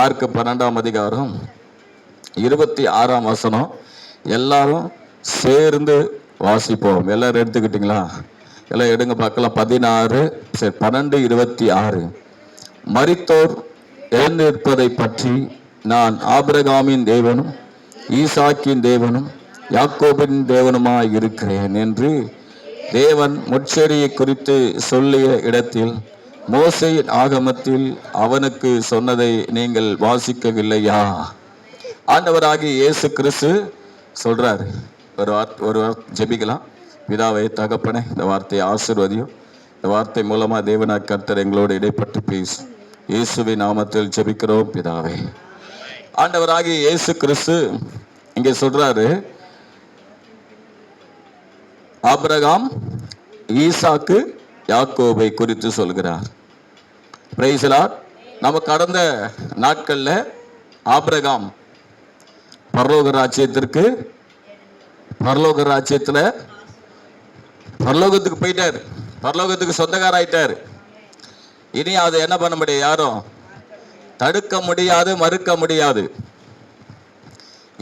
Mark 12ஆம் அதிகாரம் 26ஆம் வசனம். எல்லாரும் சேர்ந்து வாசிப்போம். எல்லாரும் எடுத்துக்கிட்டீங்களா? எல்லாம் எடுங்க பார்க்கலாம். 12:26. மரித்தோர் எழுந்திருப்பதை பற்றி நான் ஆபிரகாமின் தேவனும் ஈசாக்கின் தேவனும் யாக்கோபின் தேவனுமாய் இருக்கிறேன் என்று தேவன் முட்செடியை குறித்து சொல்லிய இடத்தில் மோசேயின் ஆகமத்தில் அவனுக்கு சொன்னதை நீங்கள் வாசிக்கவில்லையா? ஆண்டவராகிய இயேசு கிறிஸ்து சொல்றாரு. ஒரு ஜெபிக்கலாம். பிதாவே, தகப்பனே, இந்த வார்த்தையை ஆசீர்வதியும். இந்த வார்த்தை மூலமா தேவனாய் கர்த்தர் எங்களோடு இடைப்பட்டு பேசும். இயேசுவின் நாமத்தில் ஜெபிக்கிறோம் பிதாவே. ஆண்டவராகிய இயேசு கிறிஸ்து இங்கே சொல்றாரு, ஆபிரகாம், ஈசாக்கு, யாக்கோபை குறித்து சொல்கிறார். Price the Lord. நம்ம கடந்த நாட்கள்ல ஆபிரகாம் பரலோக ராஜ்யத்துல பரலோகத்துக்கு போயிட்டாரு. பரலோகத்துக்கு சொந்தக்காராயிட்டாரு. இனி அதை என்ன பண்ண முடியாது, யாரும் தடுக்க முடியாது, மறுக்க முடியாது.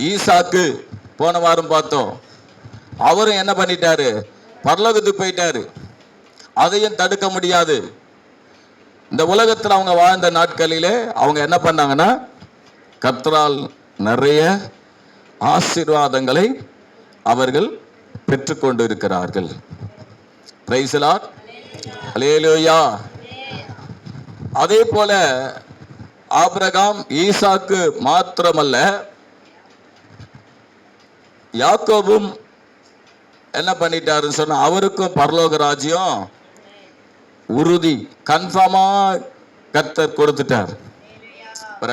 ஈசாக்கு போன வாரம் பார்த்தோம், அவரும் என்ன பண்ணிட்டாரு, பரலோகத்துக்கு போயிட்டாரு. அதையும் தடுக்க முடியாது. இந்த உலகத்தில் அவங்க வாழ்ந்த நாட்களிலே அவங்க என்ன பண்ணாங்கன்னா, கர்த்தரால் நிறைய ஆசீர்வாதங்களை அவர்கள் பெற்றுக்கொண்டு இருக்கிறார்கள். Praise the Lord. அல்லேலூயா. அதே போல ஆபிரகாம், ஈசாக்கு மாத்திரமல்ல, யாக்கோபும் என்ன பண்ணிட்டாருன்னு சொன்னா, அவருக்கும் பரலோக ராஜ்யம் உறுதி, கன்ஃபார்மா கர்த்தர் கொடுத்துட்டார்.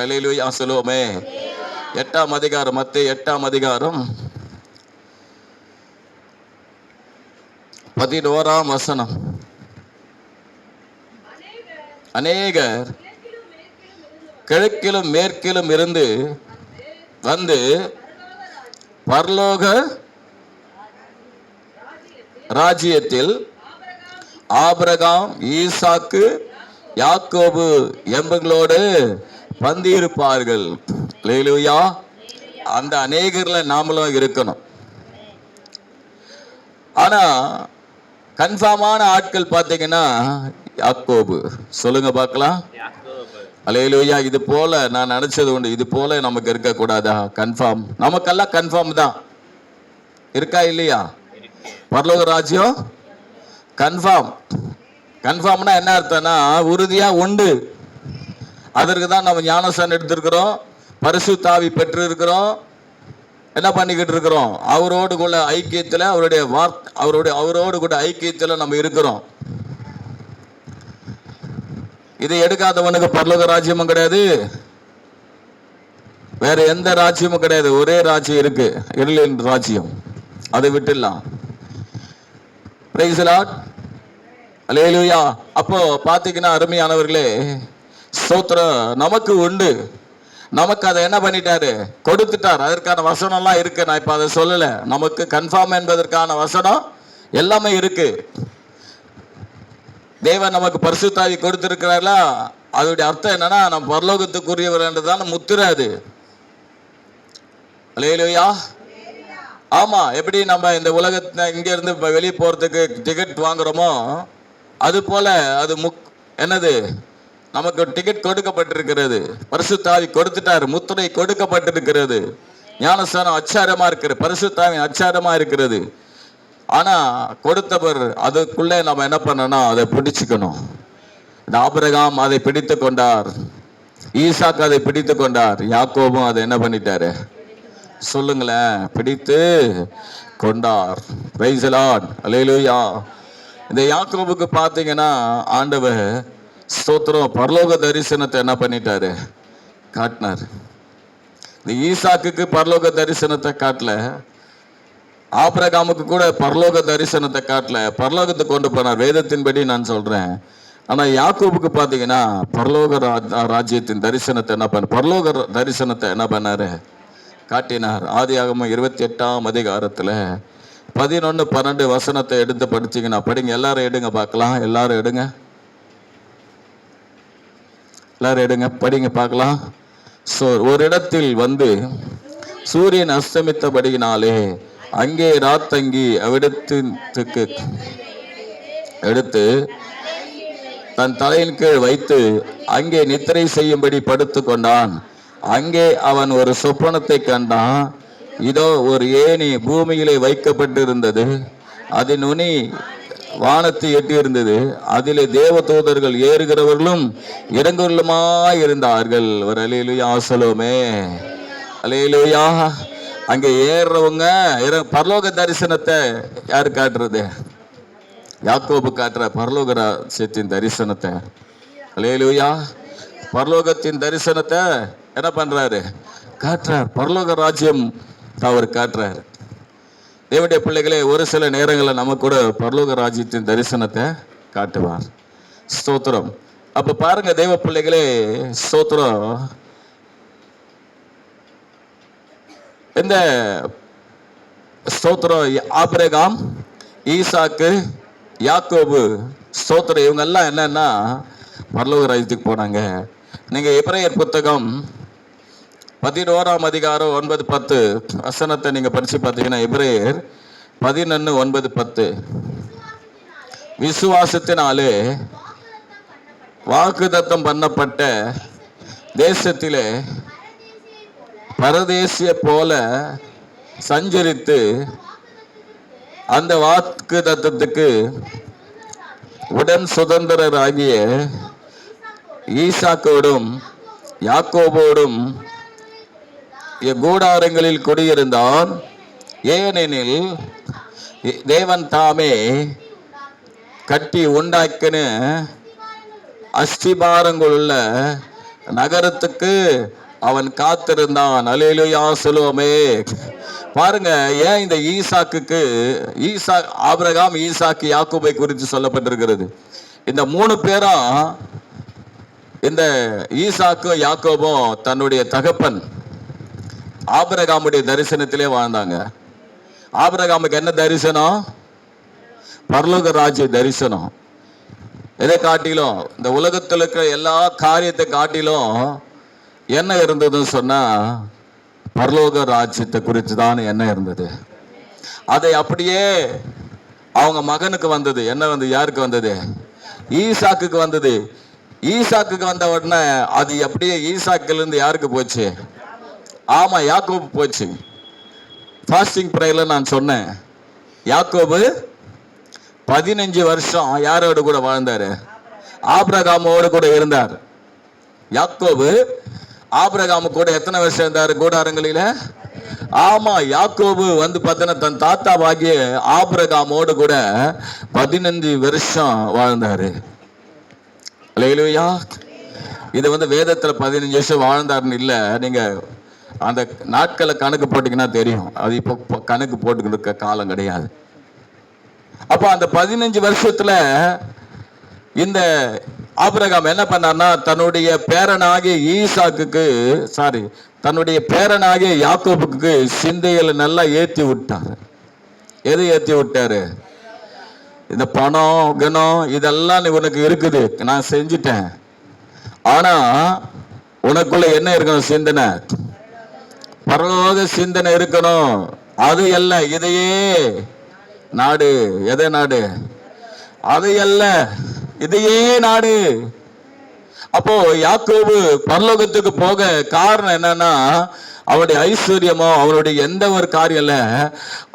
அல்லேலூயா சொல்லுவோமே. 8ஆம் அதிகாரம், மத்தேயு 8ஆம் அதிகாரம் 11ஆம் வசனம். அநேகர் கிழக்கிலும் மேற்கிலும் இருந்து வந்து பரலோக ராஜ்யத்தில் ஆபிரகாம், ஈசாக்கு, யாக்கோபு என்பவர்களோடு பந்தியிருப்பார்கள். அல்லேலூயா. அந்த அநேகர்ல நாமளும் இருக்கணும். ஆனா கன்ஃபார்மான ஆட்கள் பார்த்தீங்கன்னா யாக்கோபு. சொல்லுங்க பார்க்கலாம். அல்லேலூயா. இது போல நான் நினைச்சது உண்டு. இது போல நமக்கு இருக்கக்கூடாதா? கன்ஃபார்ம். நமக்கெல்லாம் கன்ஃபார்ம் தான். இருக்கா இல்லையா? பரலோக ராஜ்யம் கன்ஃபார்ம். கன்ஃபார்ம்னா என்ன அர்த்தம்னா, உறுதியா உண்டு. அதற்கு தான் நம்ம ஞானஸ்நானம் எடுத்திருக்கிறோம், பரிசுத்த ஆவி பெற்று இருக்கிறோம், என்ன பண்ணிக்கிட்டு இருக்கிறோம், அவரோடு கூட ஐக்கியத்தில், அவரோடு கூட ஐக்கியத்தில் நம்ம இருக்கிறோம். இதை எடுக்காதவனுக்கு பரலோக ராஜ்யமும் கிடையாது, வேற எந்த ராஜ்யமும் கிடையாது. ஒரே ராஜ்யம் இருக்கு, இருளின் ராஜ்யம். அதை விட்டுடலாம். Praise the Lord. அல்லேலூயா. அப்போ பாத்தீங்கன்னா அருமையானவர்களே, ஸ்தோத்திரம் நமக்கு உண்டு. நமக்கு அதை என்ன பண்ணிட்டாரு, கொடுத்துட்டார். அதற்கான வசனம் எல்லாம் இருக்கு. நான் இப்ப அதை சொல்லல. நமக்கு கன்ஃபார்ம் என்பதற்கான வசனம் எல்லாமே இருக்கு. தேவன் நமக்கு பரிசுத்த ஆவி கொடுத்திருக்கிறார்களா, அதோடைய அர்த்தம் என்னன்னா, நம்ம பரலோகத்துக்குரியவர் என்றுதான் முத்திராது. அல்லேலூயா. ஆமா. எப்படி நம்ம இந்த உலகத்துல இங்க இருந்து வெளியே போறதுக்கு டிக்கெட் வாங்குறோமோ, அது போல அது என்னது, நமக்கு டிக்கெட் கொடுக்கப்பட்டிருக்கிறது. பரிசுத்த ஆவி கொடுத்துட்டாரு, முத்திரை கொடுக்கப்பட்டிருக்கிறது. ஞானஸ்நானம் அச்சாரமா இருக்கிறது, பரிசுத்த ஆவி அச்சாரமா இருக்கிறது. ஆனா கொடுத்தவர் அதுக்குள்ளே நம்ம என்ன பண்ணணும், அதை பிடிச்சுக்கணும். இந்த ஆபிரகாம் அதை பிடித்து கொண்டார், ஈசாக்கு அதை பிடித்து கொண்டார், யாக்கோபும் அதை என்ன பண்ணிட்டாரு, சொல்லுங்களேன், பிடித்து கொண்டார். Praise the Lord. அல்லேலூயா. இந்த யாக்கோபுக்கு பார்த்தீங்கன்னா ஆண்டவர் ஸ்தோத்திரம் பரலோக தரிசனத்தை என்ன பண்ணிட்டாரு, காட்டினார். இந்த ஈசாக்குக்கு பரலோக தரிசனத்தை காட்டல, ஆபிரகாமுக்கு கூட பரலோக தரிசனத்தை காட்டல, பரலோகத்தை கொண்டு போனார். வேதத்தின்படி நான் சொல்றேன். ஆனா யாக்கோபுக்கு பார்த்தீங்கன்னா பரலோக ராஜ்யத்தின் தரிசனத்தை என்ன பண்ண, பரலோக தரிசனத்தை என்ன பண்ணாரு, காட்டினார். ஆதியாகமம் 28ஆம் அதிகாரத்துல 11, 12 வசனத்தை எடுத்து படிச்சீங்கன்னா படிங்க. எல்லாரும் எடுங்க பார்க்கலாம். எல்லாரும் எடுங்க, எல்லாரும் எடுங்க, படிங்க பார்க்கலாம். ஒரு இடத்தில் வந்து சூரியன் அஸ்தமித்தபடியினாலே அங்கே ராத்தங்கி அவ்விடத்துக்கு எடுத்து தன் தலையின் கீழ் வைத்து அங்கே நித்திரை செய்யும்படி படுத்து கொண்டான். அங்கே அவன் ஒரு சொப்பனத்தை கண்டான். இதோ ஒரு ஏணி பூமியிலே வைக்கப்பட்டிருந்தது, அதன் நுனி வானத்தை எட்டியிருந்தது. அதிலே தேவ தூதர்கள் ஏறுகிறவர்களும் இறங்குவர்களுமாய் இருந்தார்கள். ஒரு அல்லேலூயா சொல்லுவோமே. அல்லேலூயா. அங்கே ஏறுறவங்க பரலோக தரிசனத்தை யாரு காட்டுறது? யாக்கோபு காட்டுற பரலோக ராஜ்யத்தின் தரிசனத்தை. அல்லேலூயா. பரலோகத்தின் தரிசனத்தை என்ன பண்றாரு? காட்டுறார். பரலோக ராஜ்யம் அவர் காட்டுறாரு. தேவனுடைய பிள்ளைகளே, ஒரு சில நேரங்களில் நம்ம கூட பரலோக ராஜ்யத்தின் தரிசனத்தை காட்டுவார். ஸ்தோத்திரம். அப்ப பாருங்க தேவ பிள்ளைகளே, ஸ்தோத்திரம். இந்த ஸ்தோத்திரம் ஆபிரகாம், ஈசாக்கு, யாக்கோபு, ஸ்தோத்திரம் இவங்க எல்லாம் என்னன்னா பரலோக ராஜ்யத்துக்கு போனாங்க. நீங்க எபிரேயர் புத்தகம் 11ஆம் அதிகாரம் 9-10 வசனத்தை நீங்க படிச்சு பார்த்தீங்கன்னா, எபிரேயர் 11:9-10 விசுவாசத்தினாலே வாக்குத்தத்தம் பண்ணப்பட்ட தேசத்திலே பரதேசிய போல சஞ்சரித்து அந்த வாக்குத்தத்தத்துக்கு உடன் சுதந்திரராகிய ஈசாக்கோடும் யாக்கோபோடும் கூடாரங்களில் குடியிருந்தான். ஏனெனில் தேவன் தாமே கட்டி உண்டாக்கின அஸ்திபாரங்களுள்ள நகரத்துக்கு அவன் காத்திருந்தான். அல்லேலூயா சொல்லுவோமே. பாருங்க, ஏன் இந்த ஈசாக்குக்கு ஆபிரகாம், ஈசாக்கு, யாக்கோபை குறித்து சொல்லப்பட்டிருக்கிறது. இந்த 3 பேரும், இந்த ஈசாக்கும் யாக்கோபும் தன்னுடைய தகப்பன் ஆபிரகாமுடைய தரிசனத்திலே வாழ்ந்தாங்க. ஆபிரகாமுக்கு என்ன தரிசனம்? பரலோக ராஜ்ய தரிசனம். எதை காட்டிலும், இந்த உலகத்தில் இருக்கிற எல்லா காரியத்தை காட்டிலும் என்ன இருந்ததுன்னு சொன்னா பரலோக ராஜ்யத்தை குறித்து தான் என்ன இருந்தது. அதை அப்படியே அவங்க மகனுக்கு வந்தது. என்ன வந்து யாருக்கு வந்தது? ஈசாக்குக்கு வந்தது. ஈசாக்குக்கு வந்த உடனே அது அப்படியே ஈசாக்குல இருந்து யாருக்கு போச்சு? ஆமா, யாக்கோபு போச்சு. ஃபாஸ்டிங் பிரேயர்ல நான் சொன்னேன், யாக்கோபு 15 வருஷம் யாரோடு கூட வாழ்ந்தாரு? ஆபிரகாமோடு கூட இருந்தார். யாக்கோபு ஆபிரகாமு கூட எத்தனை வருஷம் இருந்தாரு கூடாரங்களில? ஆமா, யாக்கோபு வந்து பார்த்தீங்கன்னா தன் தாத்தாவாகிய ஆபிரகாமோடு கூட 15 வருஷம் வாழ்ந்தாரு. அல்லேலூயா. இது வந்து வேதத்துல 15 வருஷம் வாழ்ந்தாருன்னு இல்லை, நீங்க அந்த நாட்களை கணக்கு போட்டீங்கன்னா தெரியும். அது இப்போ கணக்கு போட்டுக்கிட்டு இருக்க காலம் கிடையாது. அப்ப அந்த 15 வருஷத்துல இந்த ஆபிரகாம் என்ன பண்ணார்னா, தன்னுடைய பேரனாகிய யாக்கோபுக்கு சிந்தையில நல்லா ஏத்தி விட்டாரு. எது ஏத்தி விட்டாரு? இந்த பணம் கணம் இதெல்லாம் உனக்கு இருக்குது, நான் செஞ்சுட்டேன். ஆனா உனக்குள்ள என்ன இருக்கணும்? சிந்தனை, பரலோக சிந்தனை இருக்கணும். அது அல்ல இதையே நாடு. எதை நாடு? அது அல்ல இதையே நாடு. அப்போ யாக்கோபு பரலோகத்துக்கு போக காரணம் என்னன்னா, அவனுடைய ஐஸ்வர்யமோ அவனுடைய எந்த ஒரு காரியம் இல்ல.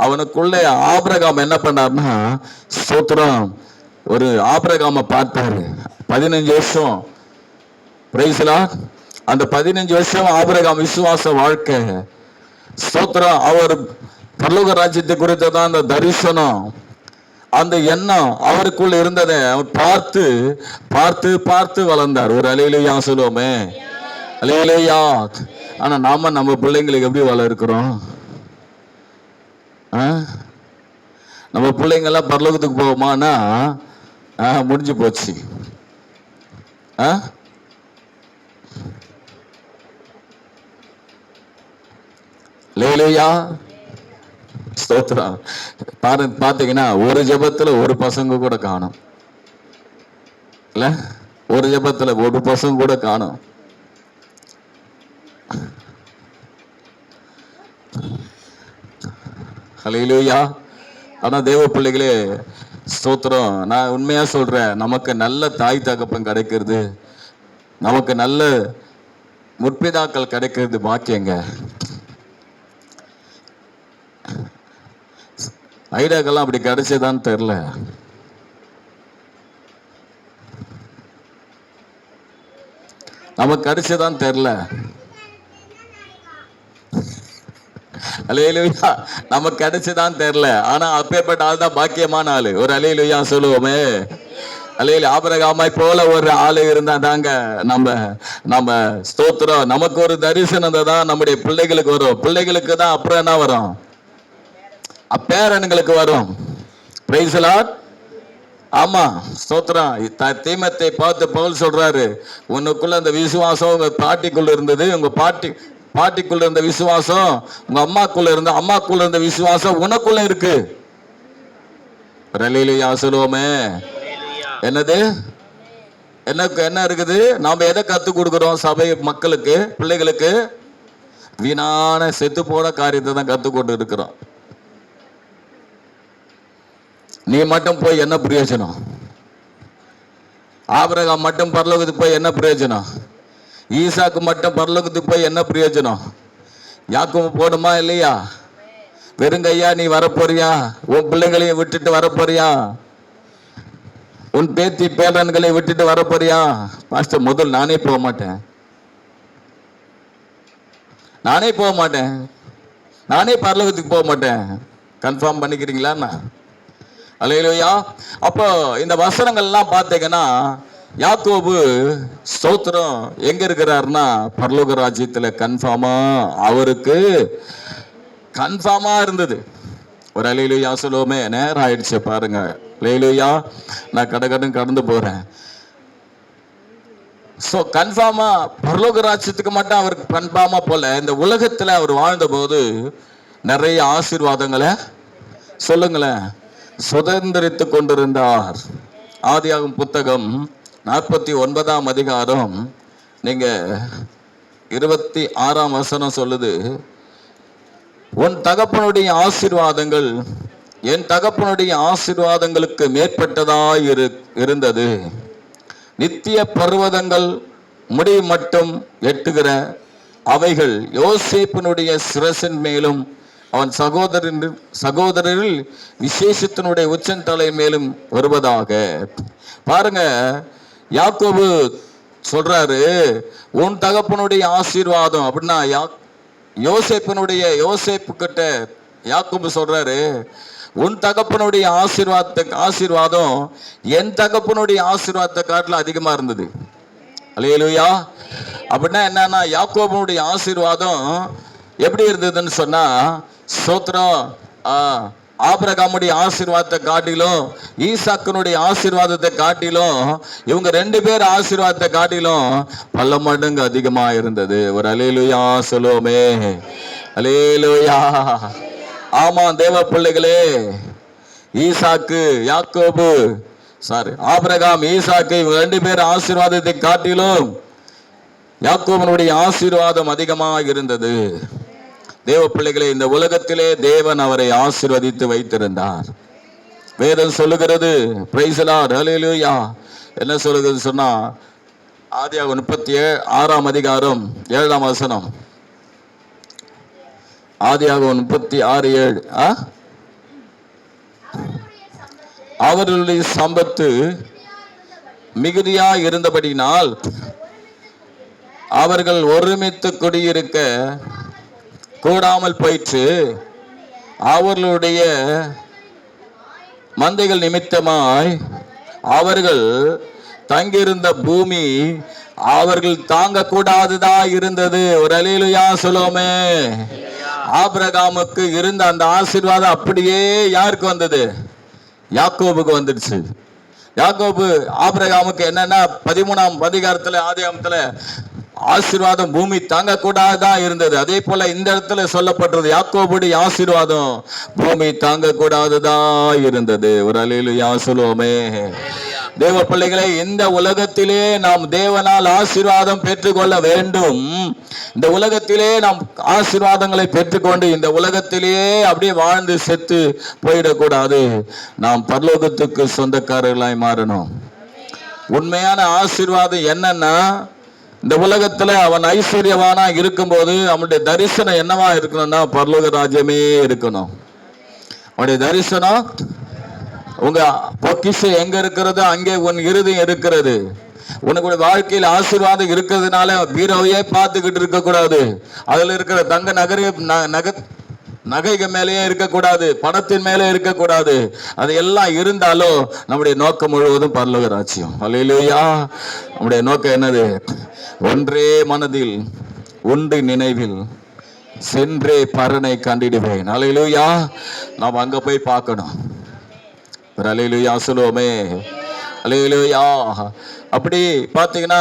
அவனுக்குள்ள ஆபிரகாம் என்ன பண்ணார்னா, ஸ்தோத்திரம், ஒரு ஆபிரகாம பார்த்தாரு. 15 வருஷம் பிரைஸ்லா. அந்த 15 வருஷம் ஆபிரகாம் விசுவாச வாழ்க்கை. ஸ்தோத்திரம். அவர் பரலோக ராஜ்யத்தை குறித்ததான் அந்த தரிசனம், அந்த எண்ணம் அவருக்குள்ள இருந்ததை அவர் பார்த்து பார்த்து பார்த்து வளர்ந்தார். ஒரு அல்லேலூயா சொல்லுவோமே. அல்லேலூயா. ஆனா நாம நம்ம பிள்ளைங்களுக்கு எப்படி வளர்க்கிறோம்? நம்ம பிள்ளைங்க எல்லாம் பரலோகத்துக்கு போவோமானா முடிஞ்சு போச்சு. அல்லேலூயா. ஸ்தோத்திரம். பாத்தீங்கன்னா ஒரு ஜெபத்துல ஒரு பசங்க கூட காணும் இல்ல, ஒரு ஜெபத்துல ஒரு பசங்க கூட காணும். ஹல்லேலூயா. ஆனா தேவ பிள்ளைகளே ஸ்தோத்திரம், நான் உண்மையா சொல்றேன், நமக்கு நல்ல தாய் தகப்பன் கிடைக்கிறது, நமக்கு நல்ல முற்பிதாக்கள் கிடைக்கிறது பாக்கியங்க. ஐடியாக்கெல்லாம் அப்படி கிடைச்சதான்னு தெரியல. நமக்கு கிடைச்சதான்னு தெரியல. அல்லேலூயா. நமக்கு கிடைச்சதான் தெரியல. ஆனா அப்பேற்பட்ட ஆள் தான் பாக்கியமான ஆளு. ஒரு அல்லேலூயா சொல்லுவோமே. அல்லேலூயா. ஆபிரகாமை போல ஒரு ஆளு இருந்தா தாங்க நம்ம ஸ்தோத்திரம். நமக்கு ஒரு தரிசனம் தான் நம்முடைய பிள்ளைகளுக்கு வரும். பிள்ளைகளுக்கு தான் அப்புறம் என்ன வரும்? அப்பேரன்களுக்கு வரும். Price the Lord. ஆமா ஸ்தோத்திரம். தீமத்தை பார்த்து பவுல் சொல்றாரு, உனக்குள்ள அந்த விசுவாசம் உங்க பாட்டிக்குள்ள இருந்தது, உங்க பாட்டிக்குள்ள இருந்த விசுவாசம் உங்க அம்மாக்குள்ள இருந்த விசுவாசம் உனக்குள்ள இருக்கு. அல்லேலூயா சொல்லுவோமே. என்னது என்ன இருக்குது? நாம எதை கத்து கொடுக்கிறோம் சபை மக்களுக்கு, பிள்ளைகளுக்கு? வீணான செத்து போன காரியத்தை தான் கத்து கொண்டு இருக்கிறோம். நீ மட்டும் போய் என்ன பிரயோஜனம்? ஆபிரகாம் மட்டும் பரலோகத்துக்கு போய் என்ன பிரயோஜனம்? ஈசாக்கு மட்டும் பரலோகத்துக்கு போய் என்ன பிரயோஜனம்? யாக்கோபு போடுமா இல்லையா? வெறுங்கையா நீ வரப்போறியா? உன் பிள்ளைகளையும் விட்டுட்டு வரப்போறியா? உன் பேத்தி பேரன்களை விட்டுட்டு வரப்போறியா? பாஸ்டர், முதல் நானே போக மாட்டேன், நானே பரலோகத்துக்கு போக மாட்டேன். கன்ஃபார்ம் பண்ணிக்கிறீங்களா? அல்லேலூயா. அப்போ இந்த வசனங்கள்லாம் பார்த்தீங்கன்னா, யாக்கோபு ஸ்தோத்திரம் எங்க இருக்கிறாருன்னா பரலோக ராஜ்யத்துல அவருக்கு கன்ஃபார்மா இருந்தது. ஒரு அல்லேலூயா சொல்லுவோமே. நேரம் ஆயிடுச்சு பாருங்க. அல்லேலூயா. நான் கடந்து போறேன். சோ கன்ஃபார்மா பரலோக ராஜ்யத்துக்கு மட்டும் அவருக்கு கன்ஃபார்மா போல, இந்த உலகத்துல அவர் வாழ்ந்த போது நிறைய ஆசீர்வாதங்களை சொல்லுங்களேன் சுதந்திரித்து கொண்டிருந்தார். ஆதியாகமம் புத்தகம் 49ஆம் அதிகாரம் நீங்க 26ஆம் வசனம் சொல்லுது, உன் தகப்பனுடைய ஆசீர்வாதங்கள் என் தகப்பனுடைய ஆசீர்வாதங்களுக்கு மேற்பட்டதாய் இருந்தது. நித்திய பர்வதங்கள் முடி மட்டும் எட்டுகிற அவைகள் யோசேப்பினுடைய சிரசின் மேலும் அவன் சகோதரரில் விசேஷத்தினுடைய உச்சந்தலை மேலும் வருவதாக. பாருங்க, யாக்கோபு சொல்றாரு, உன் தகப்பனுடைய ஆசீர்வாதம் அப்படின்னா யோசேப்பு கிட்ட யாக்கோபு சொல்றாரு, உன் தகப்பனுடைய ஆசீர்வாதம் என் தகப்பனுடைய ஆசீர்வாதத்தை காட்டில அதிகமா இருந்தது. அல்லேலூயா. அப்படின்னா என்னன்னா, யாக்கோபனுடைய ஆசீர்வாதம் எப்படி இருந்ததுன்னு சொன்னா, ஸ்தோத்திரம், ஆபிரகாமுடைய ஆசீர்வாதத்தை காட்டிலும் ஈசாக்கினுடைய ஆசீர்வாதத்தை காட்டிலும் இவங்க 2 பேர் ஆசீர்வாதத்தை காட்டிலும் பல மடங்கு அதிகமா இருந்தது. ஒரு அல்லேலூயா சொல்லுவோமே. அல்லேலூயா. ஆமா தேவ பிள்ளைகளே, ஆபிரகாம் ஈசாக்கு இவங்க 2 பேர் ஆசீர்வாதத்தை காட்டிலும் யாக்கோபனுடைய ஆசீர்வாதம் அதிகமாக இருந்தது. தேவ பிள்ளைகளே, இந்த உலகத்திலே தேவன் அவரை ஆசீர்வதித்து வைத்திருந்தார். வேதம் சொல்லுகிறது, பிரைஸ் தி லார்ட், ஹல்லேலூயா. என்ன சொல்லுகிறது சொன்னா, ஆதியாகமம் 36ஆம் அதிகாரம் 7ஆம் வசனம். ஆதியாகமம் 36:7. அவர்களுடைய சம்பத்து மிகுதியா இருந்தபடினால் அவர்கள் ஒருமித்து குடியிருக்க கூடாமல் போயிற்று. அவர்களுடைய மந்தைகள் நிமித்தமாய் அவர்கள் தங்கியிருந்த பூமி அவர்கள் தாங்க கூடாதுதான் இருந்தது. ஒரு அல்லேலூயா சொல்லுவோமே. ஆபிரகாமுக்கு இருந்த அந்த ஆசீர்வாதம் அப்படியே யாருக்கு வந்தது? யாக்கோபுக்கு வந்துடுச்சு. யாக்கோபு ஆபிரகாமுக்கு என்னன்னா 13ஆம் அதிகாரத்துல ஆதியாகமத்துல ஆசீர்வாதம் பூமி தாங்க கூடாதான் இருந்தது. அதே போல இந்த இடத்துல சொல்லப்பட்டது, யாக்கோபுடைய ஆசீர்வாதம் பூமி தாங்க கூடாதுதான் இருந்தது. ஒரு அல்லேலூயா சொல்லுவோமே. தேவ பிள்ளைகளை, இந்த உலகத்திலே நாம் தேவனால் ஆசீர்வாதம் பெற்றுக்கொள்ள வேண்டும். இந்த உலகத்திலே நாம் ஆசீர்வாதங்களை பெற்றுக்கொண்டு இந்த உலகத்திலேயே அப்படியே வாழ்ந்து செத்து போயிடக்கூடாது. நாம் பரலோகத்துக்கு சொந்தக்காரர்களாய் மாறணும். உண்மையான ஆசீர்வாதம் என்னன்னா, இந்த உலகத்துல அவன் ஐஸ்வர்யவானா இருக்கும்போது அவனுடைய தரிசனம் என்னவா இருக்கணும்னா பரலோக ராஜ்யமே இருக்கணும். அவனுடைய தரிசனம், உங்க பொக்கிஷம் எங்க இருக்கிறதோ அங்கே உன் இருதயம் இருக்கிறது. உனக்கு வாழ்க்கையில் ஆசீர்வாதம் இருக்கிறதுனால பீரோவையே பார்த்துக்கிட்டு இருக்க கூடாது. அதுல இருக்கிற தங்க நகைகள் மேலேயே இருக்கக்கூடாது, பணத்தின் மேலே இருக்கக்கூடாது. அது எல்லாம் இருந்தாலும் நம்முடைய நோக்கம் முழுவதும் பரலோக ராஜ்யம். அல்லேலூயா. நம்முடைய நோக்கம் என்னது? ஒன்றே மனதில் ஒன்று நினைவில் சென்றே பரனை கண்டிடுவேன். அல்லேலூயா. நாம் அங்க போய் பார்க்கணும். அல்லேலூயா சொல்லுவோமே. அல்லேலூயா. அப்படி பார்த்தீங்கன்னா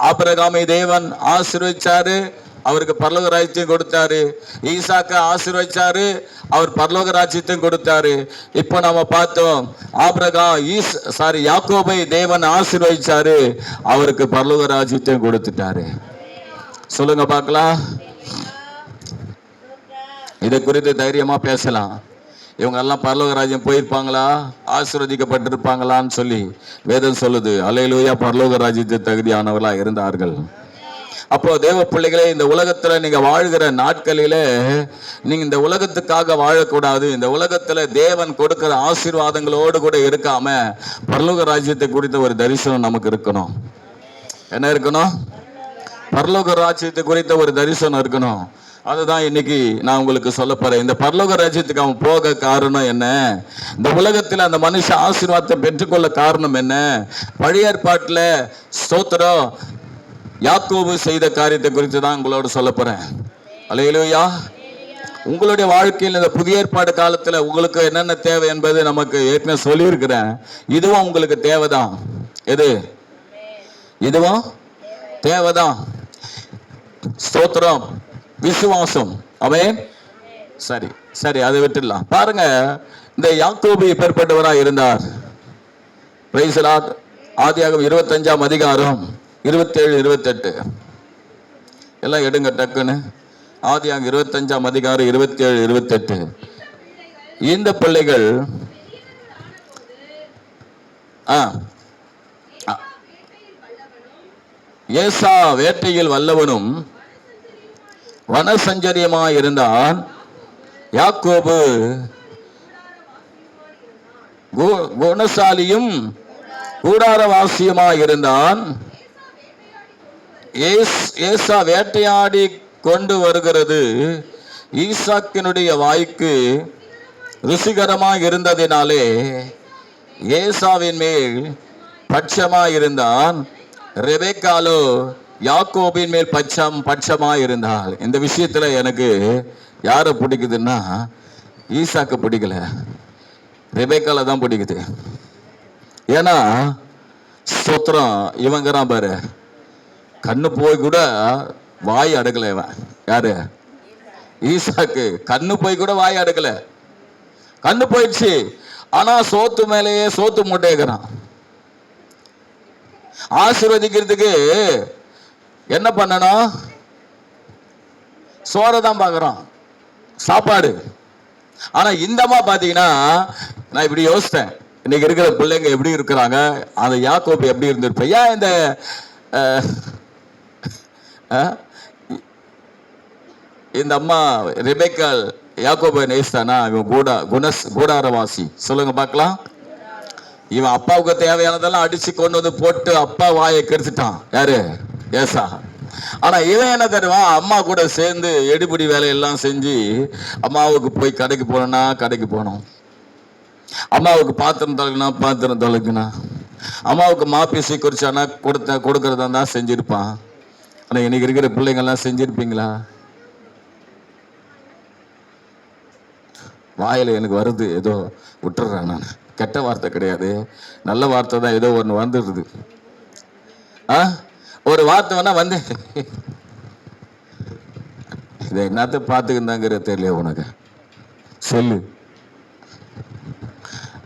ஆபிரகாமை தேவன் ஆசீர்வதிச்சாரு, அவருக்கு பரலோக ராஜ்யத்தையும் கொடுத்தாரு. ஈசாக்க ஆசீர்வதிச்சாரு, அவர் பரலோக ராஜ்யத்தையும் கொடுத்தாரு. இப்போ நம்ம பார்த்தோம், யாக்கோபை தேவன் ஆசீர்வதிச்சாரு, அவருக்கு பரலோக ராஜ்யத்தையும் கொடுத்துட்டாரு. சொல்லுங்க பார்க்கலாம். இதை குறித்து தைரியமா பேசலாம். இவங்க எல்லாம் பரலோக ராஜ்யம் போயிருப்பாங்களா, ஆசீர்வதிக்கப்பட்டிருப்பாங்களான்னு சொல்லி வேதம் சொல்லுது. அல்லேலூயா. பரலோக ராஜ்யத்துக்கு தகுதியானவர்களா இருந்தார்கள். அப்போ தேவ பிள்ளைகளே, இந்த உலகத்துல நீங்க வாழ்கிற நாட்களில நீங்க இந்த உலகத்துக்காக வாழக்கூடாது. இந்த உலகத்துல தேவன் கொடுக்கிற ஆசீர்வாதங்களோடு கூட இருக்காம பரலோக ராஜ்யத்தை குறித்த ஒரு தரிசனம் நமக்கு இருக்கணும். என்ன இருக்கணும்? பரலோக ராஜ்யத்தை குறித்த ஒரு தரிசனம் இருக்கணும். அதுதான் இன்னைக்கு நான் உங்களுக்கு சொல்ல போறேன். இந்த பரலோக ராஜ்யத்துக்கு அவன் போக காரணம் என்ன? இந்த உலகத்தில் அந்த மனுஷ ஆசீர்வாதத்தை பெற்றுக்கொள்ள காரணம் என்ன? பழைய ஏற்பாட்டில் ஸ்தோத்திரம் யாக்கோபு செய்த காரியத்தை குறித்து தான் உங்களோட சொல்ல போறேன். அல்லேலூயா. உங்களுடைய வாழ்க்கையில் இந்த புதிய ஏற்பாடு காலத்தில் உங்களுக்கு என்னென்ன தேவை என்பது நமக்கு ஏற்கனவே சொல்லியிருக்கிறேன். இதுவும் உங்களுக்கு தேவைதான். எது? இதுவும் தேவைதான். ஸ்தோத்திரம், விசுவாசம். ஆமென். சரி சரி, அதை விட்டுடலாம். பாருங்க, இந்த யாக்கோபு எப்பேற்பட்டவராக இருந்தார்? Price the Lord. ஆதியாகமம் 25ஆம் அதிகாரம் 27, 28 எல்லாம் எடுங்க டக்குன்னு. ஆதியாகமம் 25ஆம் அதிகாரம் 27, 28. இந்த பிள்ளைகள் ஏசா வேட்டையில் வல்லவனும் வனசஞ்சரியமாய் இருந்தான். யாக்கோபு குணசாலியும் கூடாரவாசியுமாய் இருந்தான். ஏசா வேட்டையாடி கொண்டு வருகிறது ஈசாக்கினுடைய வாய்க்கு ருசிகரமாய் இருந்ததினாலே ஏசாவின் மேல் பட்சமாய் இருந்தான். ரெபெக்காலோ யாக்கோபின் மேல் பட்சமாய் இருந்தாள். இந்த விஷயத்துல எனக்கு யாரை பிடிக்குதுன்னா ஈசாக்கு பிடிக்கல, ரெபெக்கால தான் பிடிக்குது. ஏன்னா ஸ்தோத்திரம், இவங்கிறான் பாரு, கண்ணு போய் கூட வாய் அடக்கல. இவன் யாரு? ஈசாக்கு. கண்ணு போய் கூட வாய் அடக்கல. கண்ணு போயிடுச்சு, ஆனா சோத்து மேலேயே சோத்து மூட்டைக்கிறான். ஆசீர்வதிக்கிறதுக்கு என்ன பண்ணணும்? சோறை தான் பார்க்குறோம், சாப்பாடு. ஆனா இந்தமா பாத்தீங்கன்னா, நான் இப்படி யோசித்தேன், இன்னைக்கு இருக்கிற பிள்ளைங்க எப்படி இருக்கிறாங்க, அந்த யாக்கோபு எப்படி இருந்திருப்ப? ஏன் இந்த இந்த அம்மா ரெபெக்காள் யாக்கோபை நேசித்தானா? இவன் கூடாரவாசி. சொல்லுங்க பார்க்கலாம். இவன் அப்பாவுக்கு தேவையானதெல்லாம் அடிச்சு கொண்டு வந்து போட்டு அப்பா வாயை கெடுத்துட்டான். யாரு? ஏசா. ஆனா இவன் என்ன தருவான்? அம்மா கூட சேர்ந்து எடுபிடி வேலையெல்லாம் செஞ்சு, அம்மாவுக்கு போய் கடைக்கு போனா கடைக்கு போனோம், அம்மாவுக்கு பாத்திரம் தொலைக்கணும் பாத்திரம் தொலைக்கணும், அம்மாவுக்கு மாப்பீசி குறிச்சானா கொடுக்கறதா தான் செஞ்சிருப்பான். ஆனா இன்னைக்கு இருக்கிற பிள்ளைங்கள்லாம் செஞ்சிருப்பீங்களா? வாயில எனக்கு வருது, ஏதோ விட்டுறேன் நான். கெட்ட வார்த்தை கிடையாது, நல்ல வார்த்தை தான். ஏதோ ஒன்று வந்துடுது. ஒரு வார்த்தை வேணா வந்து இதை என்னத்த பார்த்துக்கிட்டாங்கிற தெரியல உனக்கு. சொல்லு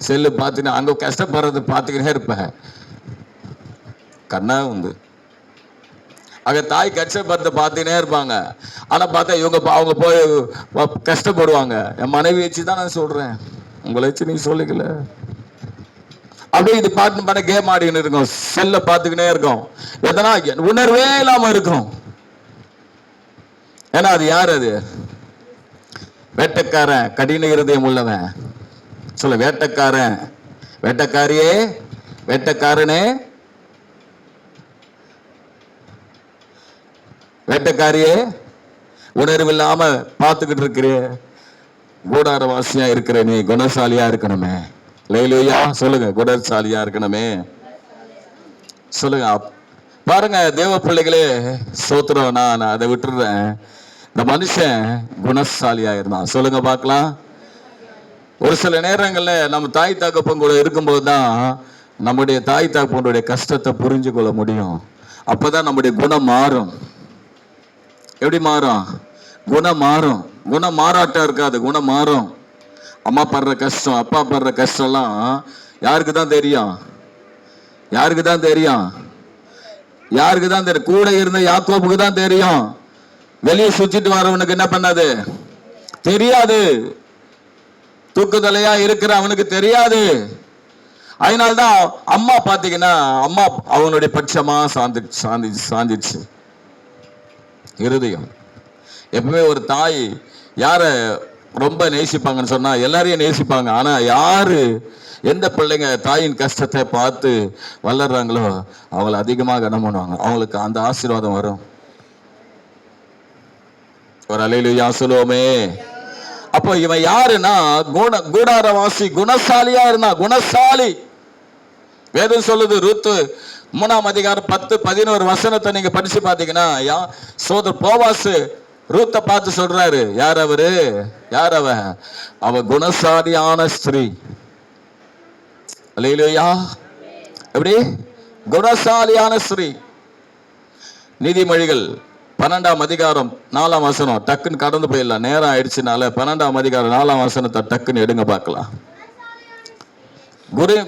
செல்லு பார்த்துன்னு அங்க கஷ்டப்படுறது பார்த்துக்கிட்டே இருப்ப. கண்ணா உண்டு. அங்க தாய் கஷ்டப்படுறத பார்த்துக்கிட்டே இருப்பாங்க. ஆனா பார்த்தா அவங்க போய் கஷ்டப்படுவாங்க. என் மனைவி வச்சு தான் நான் சொல்றேன், உங்களை வச்சு நீ சொல்லிக்கல. அப்படியே இது பார்த்து பண்ண கேம் ஆடின்னு இருக்கும், செல்ல பார்த்துக்கிட்டே இருக்கும், எதனா உணர்வே இல்லாம இருக்கும். ஏன்னா அது யார்? அது வேட்டைக்காரன், கடின இருதயம் உள்ளவன். சொல்ல, வேட்டைக்காரன், வேட்டைக்காரியே, வேட்டைக்காரனே, வேட்டைக்காரியே, உணர்வு இல்லாம பார்த்துக்கிட்டு இருக்கிற கூடாரவாசியா இருக்கிற நீ குணசாலியா இருக்கணுமே. லேலூயா சொல்லுங்க, குணசாலியா இருக்கணுமே சொல்லுங்க. பாருங்க தேவ பிள்ளைகளே, சோத்திரம். நான் அதை விட்டுறேன். இந்த மனுஷன் குணசாலியா இருந்தான். சொல்லுங்க பார்க்கலாம். ஒரு சில நேரங்கள்ல நம்ம தாய் தகப்பன் கூட இருக்கும்போது தான் நம்முடைய தாய் தகப்பனுடைய கஷ்டத்தை புரிஞ்சு கொள்ள முடியும். அப்பதான் நம்முடைய குணம் மாறும். எப்படி மாறும்? குணம் மாறும். குணம் மாறாட்டம் இருக்காது, குணம் மாறும். அம்மா படுற கஷ்டம், அப்பா படுற கஷ்டம்லாம் யாருக்கு தான் தெரியும்? யாருக்கு தான் தெரியும்? யாருக்கு தான் தெரியும்? கூட இருந்த யாக்கோபுக்கு தான் தெரியும். வெளியே சுத்திட்டு வரவனுக்கு என்ன பண்ணாது தெரியாது. தூக்குதலையா இருக்கிற அவனுக்கு தெரியாது. அதனால்தான் அம்மா பாத்தீங்கன்னா, அம்மா அவனுடைய பட்சமா சாந்திச்சு இருதயம். எப்பவுமே ஒரு தாய் யார ரொம்ப நேசிப்பாங்கன்னு சொன்னா எல்லாரையும் நேசிப்பாங்க. ஆனா யாரு எந்த பிள்ளைங்க தாயின் கஷ்டத்தை பார்த்து வளர்றாங்களோ அவங்களை அதிகமாக கனம் பண்ணுவாங்க. அவங்களுக்கு அந்த ஆசீர்வாதம் வரும். ஒரு அல்லேலூயா சொல்லுவோமே. அப்போ இவன் யாருன்னா கூடாரவாசி, குணசாலியா இருந்தா. குணசாலி வேதம் சொல்லுது. ரூத்து 3ஆம் அதிகாரம் 10-11 வசனத்தை நீங்க படிச்சு பாத்தீங்கன்னா, சோதர் போவாசு ரூத்தை பார்த்து சொல்றாரு, யார் அவரு? யார் அவ? அவ குணசாலியான ஸ்திரீ. அல்லேலூயா. எப்படி? குணசாலியான ஸ்திரீ. நீதிமொழிகள் 12ஆம் அதிகாரம் 4ஆம் வசனம். டக்குன்னு கடந்து போயிடலாம், நேரம் ஆயிடுச்சுனால 12ஆம் அதிகாரம் 4ஆம் வசனத்தை டக்குன்னு எடுங்க பார்க்கலாம்.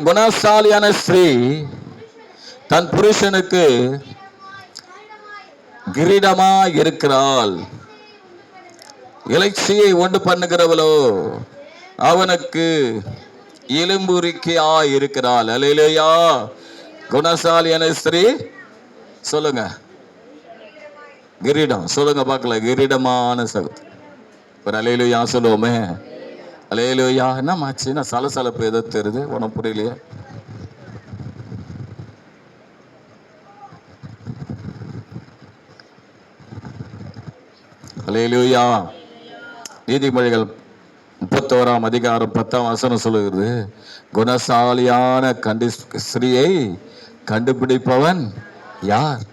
குணசாலியான ஸ்திரீ தன் புருஷனுக்கு கிரீடமா இருக்கிறாள். இலைச்சியை உண்டு பண்ணுகிறவளோ அவனுக்கு எலும்புரிக்கையா இருக்கிறாள். அல்லேலூயா. குணசாலியான ஸ்திரீ. சொல்லுங்க, கிரீடம். சொல்லுங்க பார்க்கல, கிரீடமான சகோதரி. ஒரு அல்லேலூயா சொல்லுவோமே. அல்லேலூயா. என்னமாச்சு? நான் சலசலப்பு ஏதோ தெரியுது, உனக்கு புரியலையே. அல்லேலூயா. நீதிமொழிகள் 31ஆம் அதிகாரம் 10ஆம் வசனம் சொல்லுகிறது, குணசாலியான ஸ்திரீயை கண்டுபிடிப்பவன் யார்?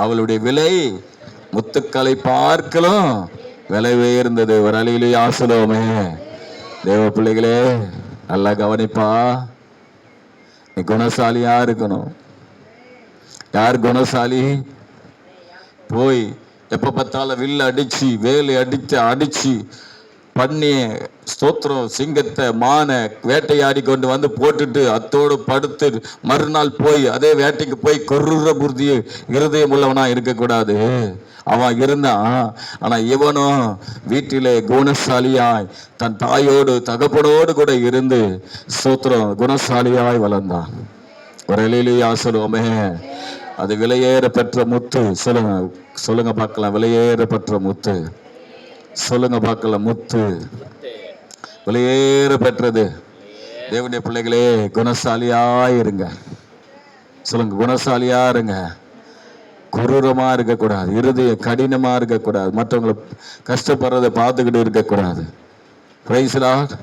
அவளுடைய விலை முத்துக்களை பார்க்கலும் விலை உயர்ந்தது. ஒரு அல்லேலூயா சொல்லுவோமே. தேவ பிள்ளைகளே நல்லா கவனிப்பா. நீ குணசாலியா இருக்கணும். யார் குணசாலி? போய் எப்ப பார்த்தாலும் வில்ல அடிச்சு வேலை அடிச்சு பண்ணி ஸ்தோத்திரம் சிங்கத்தை மான வேட்டையாடி கொண்டு வந்து போட்டுட்டு அத்தோடு படுத்து மறுநாள் போய் அதே வேட்டைக்கு போய் கொர்ற புருதிய இருதயம் உள்ளவனா இருக்கக்கூடாது. அவன் இருந்தான். ஆனா இவனும் வீட்டிலே குணசாலியாய் தன் தாயோடு தகப்பனோடு கூட இருந்து ஸ்தோத்திரம் குணசாலியாய் வளர்ந்தான். ஒரு அல்லேலூயா சொல்லுவோமே. அது விலையேற பெற்ற முத்து. சொல்லுங்க, சொல்லுங்க பார்க்கலாம். விலையேற பெற்ற முத்து. சொல்லுங்க பார்க்கலாம். முத்து விலையேற பெற்றது. தேவனுடைய பிள்ளைகளே குணசாலியா இருங்க. சொல்லுங்க, குணசாலியா இருங்க. குரூரமா இருக்கக்கூடாது. இருதய கடினமா இருக்கக்கூடாது. மற்றவங்களை கஷ்டப்படுறதை பார்த்துக்கிட்டு இருக்கக்கூடாது. Price the Lord.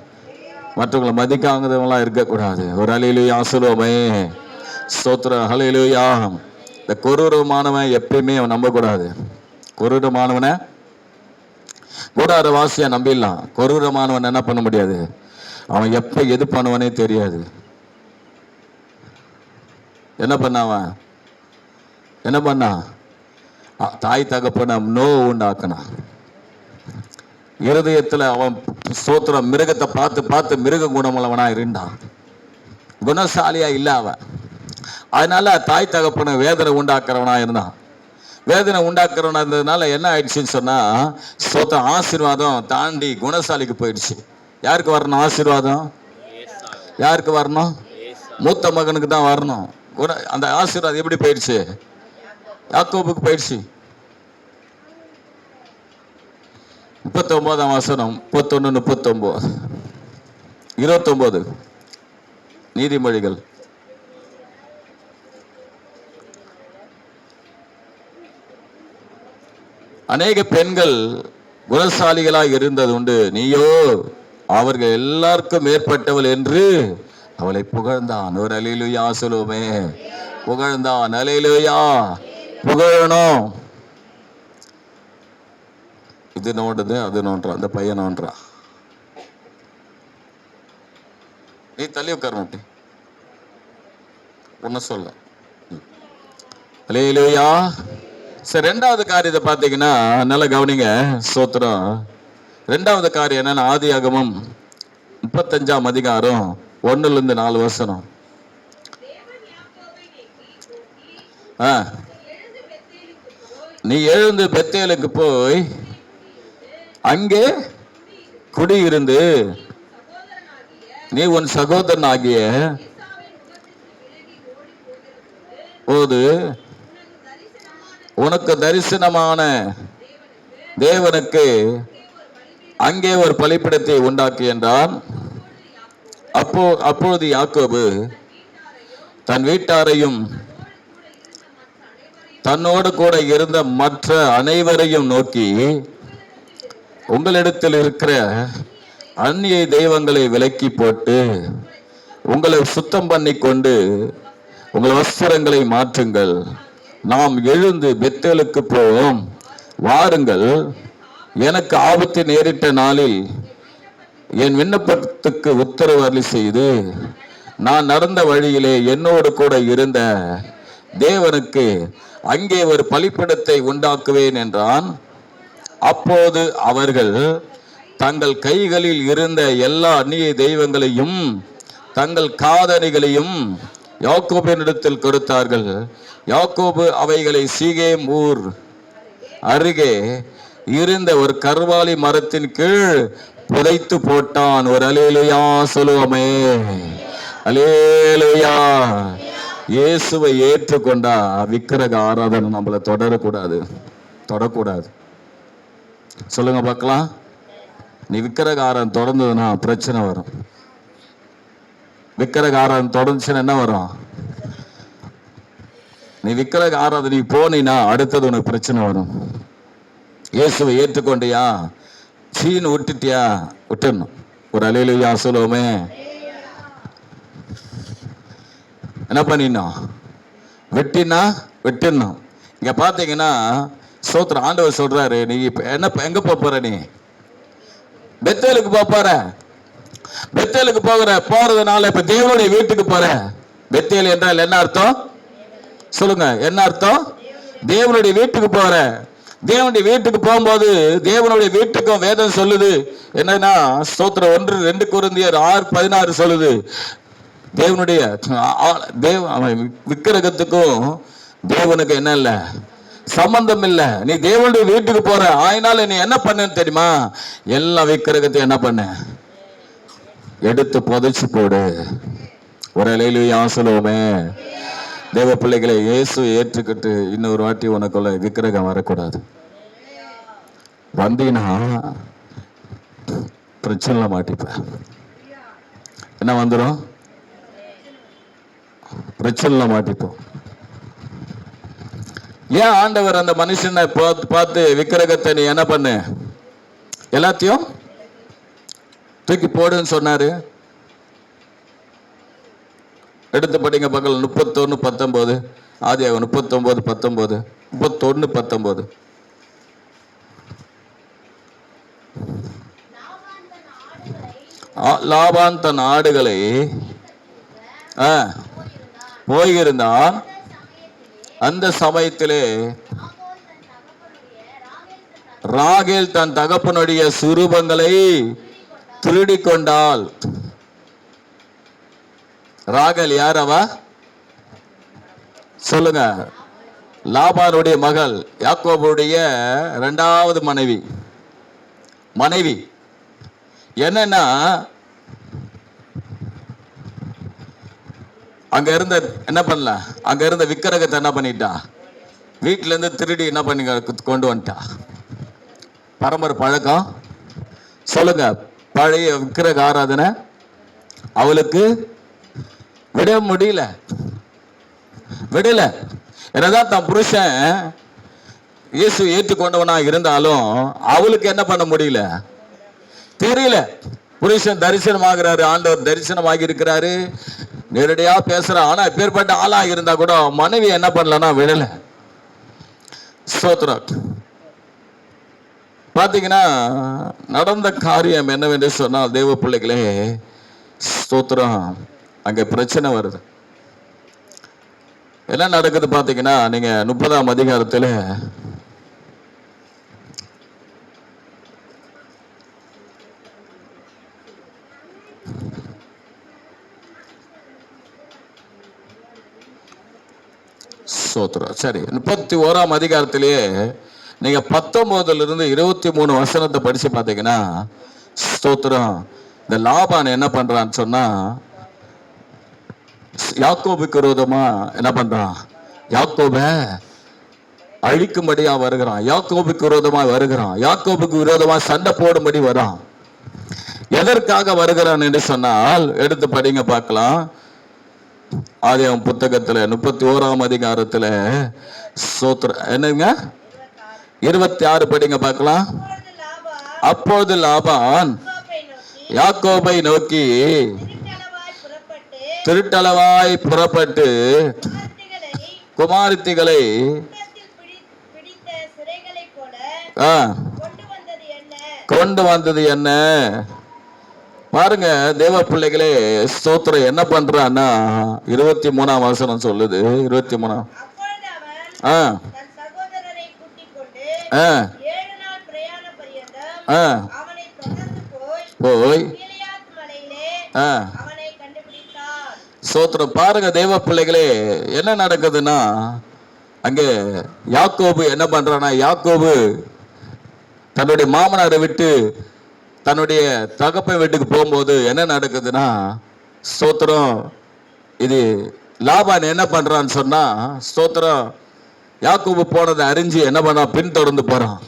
மற்றவங்களை மதிக்காதவங்களா இருக்கக்கூடாது. ஒரு அல்லேலூயா சொல்லுவோமே. ஸ்தோத்திரம். அல்லேலூயா. இந்த கொரூரமானவன் எப்பயுமே அவன் நம்பக்கூடாது. கொரூரமானவனை கூடார வாசியா நம்பிடலாம். கொரூரமானவன் என்ன பண்ண முடியாது. அவன் எப்ப எது பண்ணுவனே தெரியாது. என்ன பண்ணாவன்? என்ன பண்ணா? தாய் தகப்பன நோவு உண்டாக்குனான். இருதயத்துல அவன் ஸ்தோத்திரம் மிருகத்தை பார்த்து மிருக குணமுள்ளவனா இருந்தான். குணசாலியா இல்ல அவன். அதனால தாய் தகப்பனை வேதனை உண்டாக்குறவனா இருந்தான். வேதனை உண்டாக்குறவனா இருந்ததுனால என்ன ஆயிடுச்சுன்னு சொன்னா, சொத்த ஆசீர்வாதம் தாண்டி குணசாலிக்கு போயிடுச்சு. யாருக்கு வரணும் ஆசீர்வாதம்? யாருக்கு வரணும்? மூத்த மகனுக்கு தான் வரணும். அந்த ஆசீர்வாதம் எப்படி போயிடுச்சு? யாக்கோபுக்கு போயிடுச்சு. 39ஆம் வசனம் 31, 39, 29 நீதிமொழிகள். அநேக பெண்கள் குணசாலிகளாய் இருந்தது உண்டு, நீயோ அவர்கள் எல்லாருக்கும் மேற்பட்டவள் என்று அவளை புகழ்ந்தான். ஒரு அல்லேலூயா சொல்லுவோமே. புகழ்ந்தான். அல்லேலூயா. புகழணும். இது நோண்டுது, அது நோண்டுறான், அந்த பையன் நோண்டுறான். நீ தள்ளி உட்கார மாட்டே ஒன்ன சொல்ல. அல்லேலூயா. சரி, ரெண்டாவது காரியத்தை பார்த்தீங்கன்னா நல்லா கவனிங்க. ஸ்தோத்திரம். ரெண்டாவது காரியம் என்னன்னா, ஆதியாகமம் 35ஆம் அதிகாரம் 1-4 வசனம். நீ எழுந்து பெத்தேலுக்கு போய் அங்கே குடியிருந்து நீ உன் சகோதரன் ஆகிய போது உனக்கு தரிசனமான தேவனுக்கு அங்கே ஒரு பலிபீடத்தை உண்டாக்கு என்றான். அப்பொழுது யாக்கோபு தன் வீட்டாரையும் தன்னோடு கூட இருந்த மற்ற அனைவரையும் நோக்கி, உங்களிடத்தில் இருக்கிற அந்நிய தெய்வங்களை விலக்கி போட்டு உங்களை சுத்தம் பண்ணி கொண்டு உங்கள் வஸ்திரங்களை மாற்றுங்கள். நாம் எழுந்து பெத்தேலுக்கு போவோம். வாருங்கள். எனக்கு ஆபத்து நேரிட்ட நாளில் என் விண்ணப்பத்துக்கு உத்தரவு அருளி செய்து நான் நடந்த வழியிலே என்னோடு கூட இருந்த தேவனுக்கு அங்கே ஒரு பலிபீடத்தை உண்டாக்குவேன் என்றான். அப்போது அவர்கள் தங்கள் கைகளில் இருந்த எல்லா அந்நிய தெய்வங்களையும் தங்கள் காதணிகளையும் யாக்கோபினிடத்தில் கொடுத்தார்கள். யாக்கோபு அவைகளை சீகேம் ஊர் அருகே இருந்த ஒரு கர்வாலி மரத்தின் கீழ் புதைத்து போட்டான். ஒரு அல்லேலூயா சொல்லுவோமே. அல்லேலூயா. இயேசுவை ஏற்றுக்கொண்டா விக்கிரக ஆராதனை நம்மளை தொடரக்கூடாது, தொடக்கூடாது. சொல்லுங்க பார்க்கலாம். நீ விக்கிரக ஆராதனை தொடர்ந்ததுன்னா பிரச்சனை வரும். விக்கிரக ஆராதனை தொடர்ந்துச்சுன்னா என்ன வரும்? நீ விக்கிரக ஆராதனை போனீன்னா அடுத்தது உனக்கு பிரச்சனை வரும். இயேசுவை ஏற்றுக்கொண்டியா, சீன் விட்டுட்டியா, விட்டுடணும். ஒரு அல்லேலூயா சொல்லுவோமே. என்ன பண்ணிடணும்? வெட்டினா வெட்டிடணும். இங்க பாத்தீங்கன்னா சோத்திர ஆண்டவர் சொல்றாரு, நீ இப்ப என்ன எங்க போற? நீ பெத்தேலுக்கு போற. பெத்தேலுக்கு போறதுனால இப்ப தேவனுடைய வீட்டுக்கு போற. பெத்தேல் என்றால் என்ன அர்த்தம்? சொல்லுங்க, என்ன அர்த்தம்? தேவனுடைய வீட்டுக்கு போற. தேவனுடைய வீட்டுக்கு போகும்போது தேவனுடைய வீட்டுக்கும் வேதம் சொல்லுது என்னன்னா, ஸ்தோத்திரம் 1-2 கொரிந்தியர் 6:16 சொல்லுது, தேவனுடைய விக்கிரகத்துக்கும் தேவனுக்கு என்ன இல்ல, சம்பந்தம் இல்ல. நீ தேவனுடைய வீட்டுக்கு போற. ஆயினால நீ என்ன பண்ணு தெரியுமா? எல்லா விக்கிரகத்தையும் என்ன பண்ண? எடுத்து புதைச்சு போடு. ஒரு அல்லேலூயா சொல்லுவோமே. தேவ பிள்ளைகளை, இயேசு ஏற்றுக்கிட்டு இன்னொரு வாட்டி உனக்குள்ள விக்கிரகம் வரக்கூடாது. வந்தீனா பிரச்சனை மாட்டிப்ப. என்ன வந்துடும்? பிரச்சனை மாட்டிப்போம். ஏன் ஆண்டவர் அந்த மனுஷனை பார்த்து விக்கிரகத்தை நீ என்ன பண்ணு, எல்லாத்தையும் தூக்கி போடுன்னு சொன்னாரு? எடுத்து படிங்க பக்கல் 31:19. ஆதியாகமம் 39:19. 31:19. லாபான் தன் ஆடுகளை போயிருந்தான். அந்த சமயத்திலே ராகேல் தன் தகப்பனுடைய சுரூபங்களை திருடி கொண்டாள். ராகல் யார் அவ? சொல்லுங்க. லாபானுடைய மகள், யாக்கோபுடைய இரண்டாவது மனைவி. என்னன்னா அங்க இருந்த என்ன பண்ணல, அங்க இருந்த விக்கிரகத்தை என்ன பண்ணிட்டா, வீட்டுல இருந்து திருடி என்ன பண்ணி கொண்டு வந்துட்டா. பரம்பரை பழக்கம். சொல்லுங்க. பழைய விக்கிரக ஆராதனை அவளுக்கு விடல. என்னதான் தன் புருஷன் இயேசு ஏற்றுக்கொண்டவனா இருந்தாலும் அவளுக்கு என்ன பண்ண முடியல, தெரியல. புருஷன் தரிசனமாகிறாரு, ஆண்டவர் தரிசனமாகி இருக்கிறாரு, நேரடியா பேசுற. ஆனா பேர்பட்ட ஆளா இருந்தா கூட மனைவி என்ன பண்ணலன்னா விடல. ஸ்தோத்திரம். பாத்தீங்கன்னா நடந்த காரியம் என்னவென்று சொன்னால், தேவ பிள்ளைகளே ஸ்தோத்திரம், அங்க பிரச்சனை வருது. என்ன நடக்குது பாத்தீங்கன்னா, நீங்க 30ஆம் அதிகாரத்துல ஸ்தோத்திரம். சரி, 31ஆம் அதிகாரத்திலேயே நீங்க 19 இருந்து 23 வசனத்தை படிச்சு பாத்தீங்கன்னா, ஸ்தோத்திரம், இந்த லாபான் என்ன பண்றான்னு சொன்னா, யாக்கோபுக்கு விரோதமா என்ன பண்றான், யாக்கோப அழிக்கும்படியா வருகிறான், யாக்கோபுக்கு விரோதமா வருகிறான், யாக்கோபுக்கு விரோதமா சண்டை போடும்படி வரான். எதற்காக வருகிறான் என்று சொன்னால், எடுத்து படிங்க பார்க்கலாம். ஆதியாகமம் புத்தகத்துல 31ஆம் அதிகாரத்துல என்னங்க 26 படிங்க பார்க்கலாம். அப்பொழுது லாபான் யாக்கோபை நோக்கி திருட்டளவாய் புறப்பட்டு குமாரத்திகளை கொண்டு வந்தது என்ன? பாருங்க தேவ பிள்ளைகளே, ஸ்தோத்திரம். என்ன பண்றான்னா 23ஆம் வசனம் சொல்லுது. 23 போய் ஸ்தோத்திரம். பாருங்க தேவ பிள்ளைகளே, என்ன நடக்குதுன்னா, அங்க யாக்கோபு என்ன பண்றானா, யாக்கோபு தன்னுடைய மாமனாரை விட்டு தன்னுடைய தகப்பன் வீட்டுக்கு போகும்போது என்ன நடக்குதுன்னா, ஸ்தோத்திரம், இது லாபான் என்ன பண்றான்னு சொன்னா, ஸ்தோத்திரம், யாக்கோபு போனதை அறிஞ்சு என்ன பண்ணா, பின்தொடர்ந்து போறான்.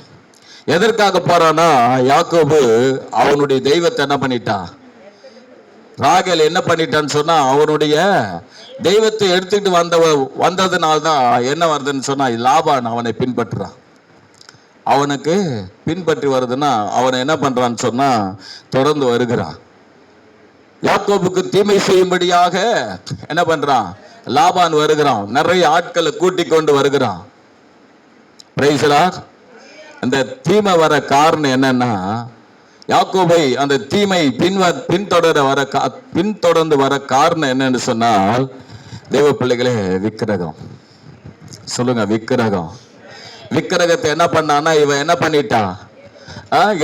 எதற்காக போறான்னா, யாக்கோபு அவனுடைய தெய்வத்தை என்ன பண்ணிட்டான், ராகேல் என்ன பண்ணிட்டான்னு சொன்னா, அவனுடைய தெய்வத்தை எடுத்துக்கிட்டு வந்ததுனால்தான் என்ன வருதுன்னு சொன்னா, லாபான் அவனை பின்பற்றுறான். அவனுக்கு பின்பற்றி வருதுன்னா அவனை என்ன பண்றான்னு சொன்னா, தொடர்ந்து வருகிறான். யாக்கோபுக்கு தீமை செய்யும்படியாக என்ன பண்றான், லாபான் வருகிறான். நிறைய ஆட்களை கூட்டிக் கொண்டு வருகிறான். Price the Lord. அந்த தீமை வர காரணம் என்னன்னா, யாக்கோபை அந்த தீமை பின்தொடர்ந்து வர காரணம் என்னன்னு சொன்னால், தேவ பிள்ளைகளே, விக்கிரகம். சொல்லுங்க, விக்கிரகம். விக்கிரகத்தை என்ன பண்ணான்னா, இவன் என்ன பண்ணிட்டா,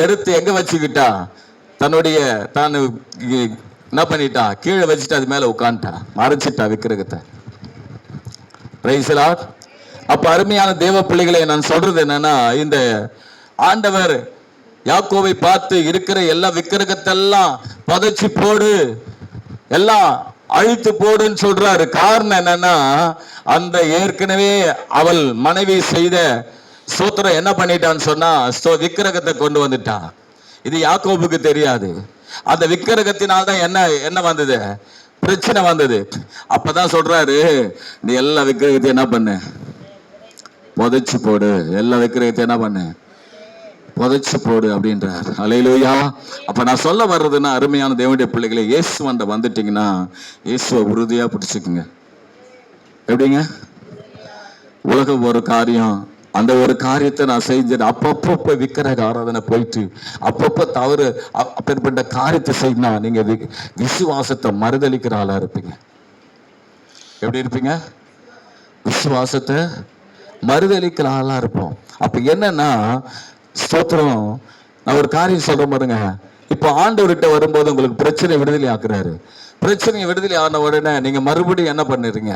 எடுத்து எங்க வச்சுக்கிட்டா, தான் என்ன பண்ணிட்டா, கீழே வச்சுட்டு அது மேல உட்காந்துட்டா, மறைச்சிட்டா விக்கிரகத்தை. Price the Lord. அப்ப அருமையான தேவ பிள்ளைகளை, நான் சொல்றது என்னன்னா, இந்த ஆண்டவர் யாக்கோபை பார்த்து இருக்கிற எல்லா விக்கிரகத்தெல்லாம் பதைச்சு போடு, எல்லாம் அழித்து போடுன்னு சொல்றாரு. காரணம் என்னன்னா, அந்த ஏற்கனவே அவள் மனைவி செய்த ஸ்தோத்திரம் என்ன பண்ணிட்டான்னு சொன்னா, விக்கிரகத்தை கொண்டு வந்துட்டான். இது யாக்கோபுக்கு தெரியாது. அந்த விக்கிரகத்தினால்தான் என்ன வந்தது, பிரச்சனை வந்தது. அப்பதான் சொல்றாரு, நீ எல்லா விக்கிரகத்தையும் என்ன பண்ணு, புதைச்சு போடு, எல்லா விக்கிரகத்தையும் என்ன பண்ணு, புதைச்சு போடு அப்படின்றார். அல்லேலூயா. அப்ப நான் சொல்ல வர்றதுன்னா, அருமையான தேவனுடைய பிள்ளைகளை, இயேசு வந்துட்டீங்கன்னா இயேசுவை உறுதியா பிடிச்சுக்குங்க. எப்படிங்க, உலகம் ஒரு காரியம், அந்த ஒரு காரியத்தை நான் செஞ்சேன், அப்பப்போ விக்கிரக ஆராதனை போயிட்டு அப்பப்போ தவறு அப்பேற்பட்ட காரியத்தை செய்யணும், நீங்க விசுவாசத்தை மறுதளிக்கிற ஆளா இருப்பீங்க. எப்படி இருப்பீங்க, விசுவாசத்தை மறுதளிக்கிற ஆளா இருப்போம். அப்ப என்னன்னா, ஸ்தோத்திரம், நான் ஒரு காரியம் சொல்றேன் பாருங்க, இப்போ ஆண்டவர்கிட்ட வரும்போது உங்களுக்கு பிரச்சனை விடுதலை ஆக்குறாரு. பிரச்சனையை விடுதலை ஆன உடனே நீங்க மறுபடியும் என்ன பண்ணுறீங்க?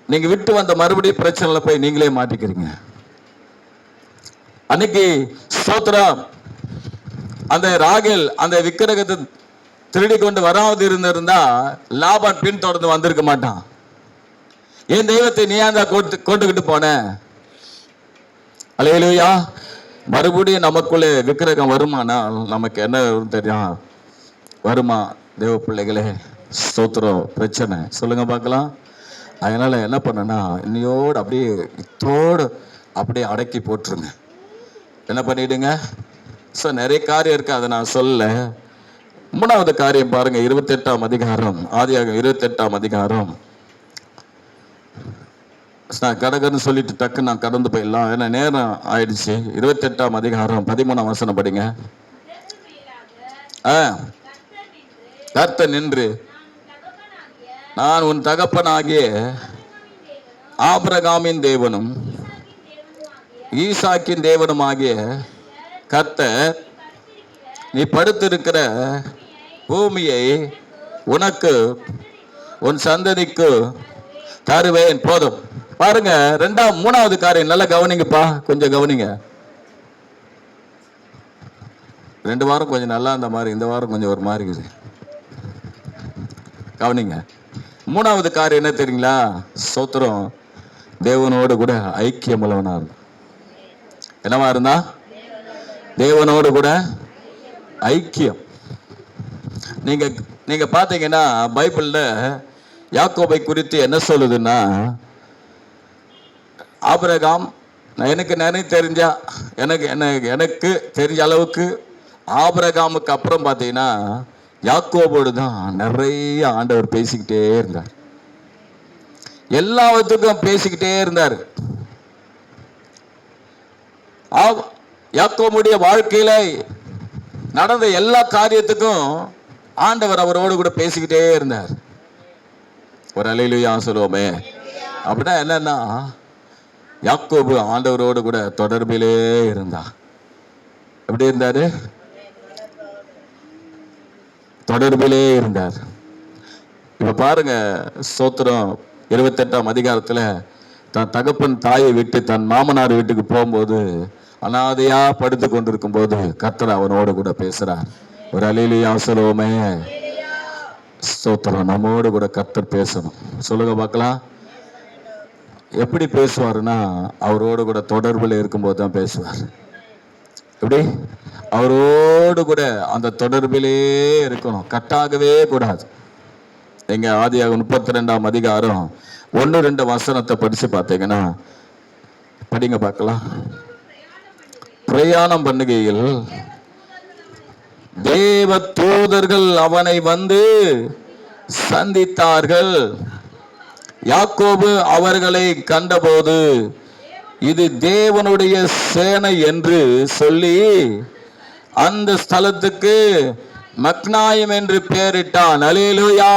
நீங்க விட்டு வந்த மறுபடியும் பிரச்சனைல போய் நீங்களே மாட்டிக்கிறீங்க. அன்னைக்கு ஸ்தோத்திரம், அந்த ராகேல் அந்த விக்கிரகத்தை திருடி கொண்டு வராது இருந்திருந்தா லாபான் பின் தொடர்ந்து வந்திருக்க மாட்டான். என் தெய்வத்தை நீ ஏன் கொண்டுகிட்டு போன? அல்லேலூயா. மறுபடியும் நமக்குள்ளே விக்கிரகம் வருமானால் நமக்கு என்ன தெரியும்? வருமா தேவ பிள்ளைகளே? ஸ்தோத்திரம். பிரச்சனை சொல்லுங்க பார்க்கலாம். அதனால என்ன பண்ணனா, இன்னையோடு அப்படியே இத்தோடு அப்படியே அடக்கி போட்டுருங்க. என்ன பண்ணிடுங்க? ஸோ நிறைய காரியம் இருக்கு, அதை நான் சொல்ல. மூணாவது காரியம் பாருங்க, 28ஆம் அதிகாரம், ஆதியாகமம் 28ஆம் அதிகாரம். நான் கடகன்னு சொல்லிட்டு டக்கு நான் கடந்து போயிடலாம், ஏன்னா நேரம் ஆயிடுச்சு. 28ஆம் அதிகாரம் 13ஆம் வசனம் படிங்க. கர்த்தர் நின்று, நான் உன் தகப்பனாகிய ஆபிரகாமின் தேவனும் ஈசாக்கின் தேவனும் ஆகிய கர்த்தர், நீ படுத்திருக்கிற பூமியை உனக்கு உன் சந்ததிக்கு தருவேன். போதும். பாருங்க, மூணாவது காரியம் நல்லா கவனிங்கப்பா, கொஞ்சம் கவனிங்க. 2 வாரம் கொஞ்சம் நல்லா இருந்த மாதிரி, இந்த வாரம் கொஞ்சம் ஒரு மாதிரி இருக்குது. கவனிங்க. மூணாவது காரியம் என்ன தெரியுங்களா? ஸ்தோத்திரம். தேவனோடு கூட ஐக்கியம் உள்ளவனா இருந்தா. என்னவா இருந்தா? தேவனோடு கூட ஐக்கியம். நீங்க பாத்தீங்கன்னா பைபிள்ல யாக்கோபை குறித்து என்ன சொல்லுதுன்னா, ஆபிரகாம், எனக்கு தெரிஞ்ச அளவுக்கு ஆபிரகாமுக்கு அப்புறம் பார்த்தீங்கன்னா யாக்கோபோடு தான் நிறைய ஆண்டவர் பேசிக்கிட்டே இருந்தார். எல்லாத்துக்கும் பேசிக்கிட்டே இருந்தார். யாக்கோபுடைய வாழ்க்கையில நடந்த எல்லா காரியத்துக்கும் ஆண்டவர் அவரோடு கூட பேசிக்கிட்டே இருந்தார். ஒரு அல்லேலூயா சொல்லுவோமே. அப்படின்னா என்னன்னா, யாக்கோபு ஆண்டவரோடு கூட தொடர்பிலே இருந்தா. எப்படி இருந்தாரு? தொடர்பிலே இருந்தார். இப்ப பாருங்க, ஸ்தோத்திரம். 28ஆம் அதிகாரத்துல தன் தகப்பன் தாயை விட்டு தன் மாமனார் வீட்டுக்கு போகும்போது, அனாதையா படுத்து கொண்டிருக்கும் போது கர்த்தர் அவனோடு கூட பேசுறார். ஒரு அல்லேலூயா சொல்லுவோமே. ஸ்தோத்திரம். நம்மோடு கூட கர்த்தர் பேசணும். சொல்லுங்க பார்க்கலாம். எப்படி பேசுவாருன்னா, அவரோடு கூட தொடர்புல இருக்கும்போது தான் பேசுவார். எப்படி? அவரோடு கூட அந்த தொடர்பிலே இருக்கணும், கட்டாகவே கூடாது. எங்க ஆதியாகமம் 32ஆம் அதிகாரம் 1-2 வசனத்தை படிச்சு பார்த்தீங்கன்னா, படிங்க பார்க்கலாம். பிரயாணம் பண்ணுகையில் தேவ தூதர்கள் அவனை வந்து சந்தித்தார்கள். யாக்கோபு அவர்களை கண்டபோது, இது தேவனுடைய சேனை என்று சொல்லி அந்த ஸ்தலத்துக்கு மக்னாயிம் என்று பெயரிட்டான். அல்லேலூயா.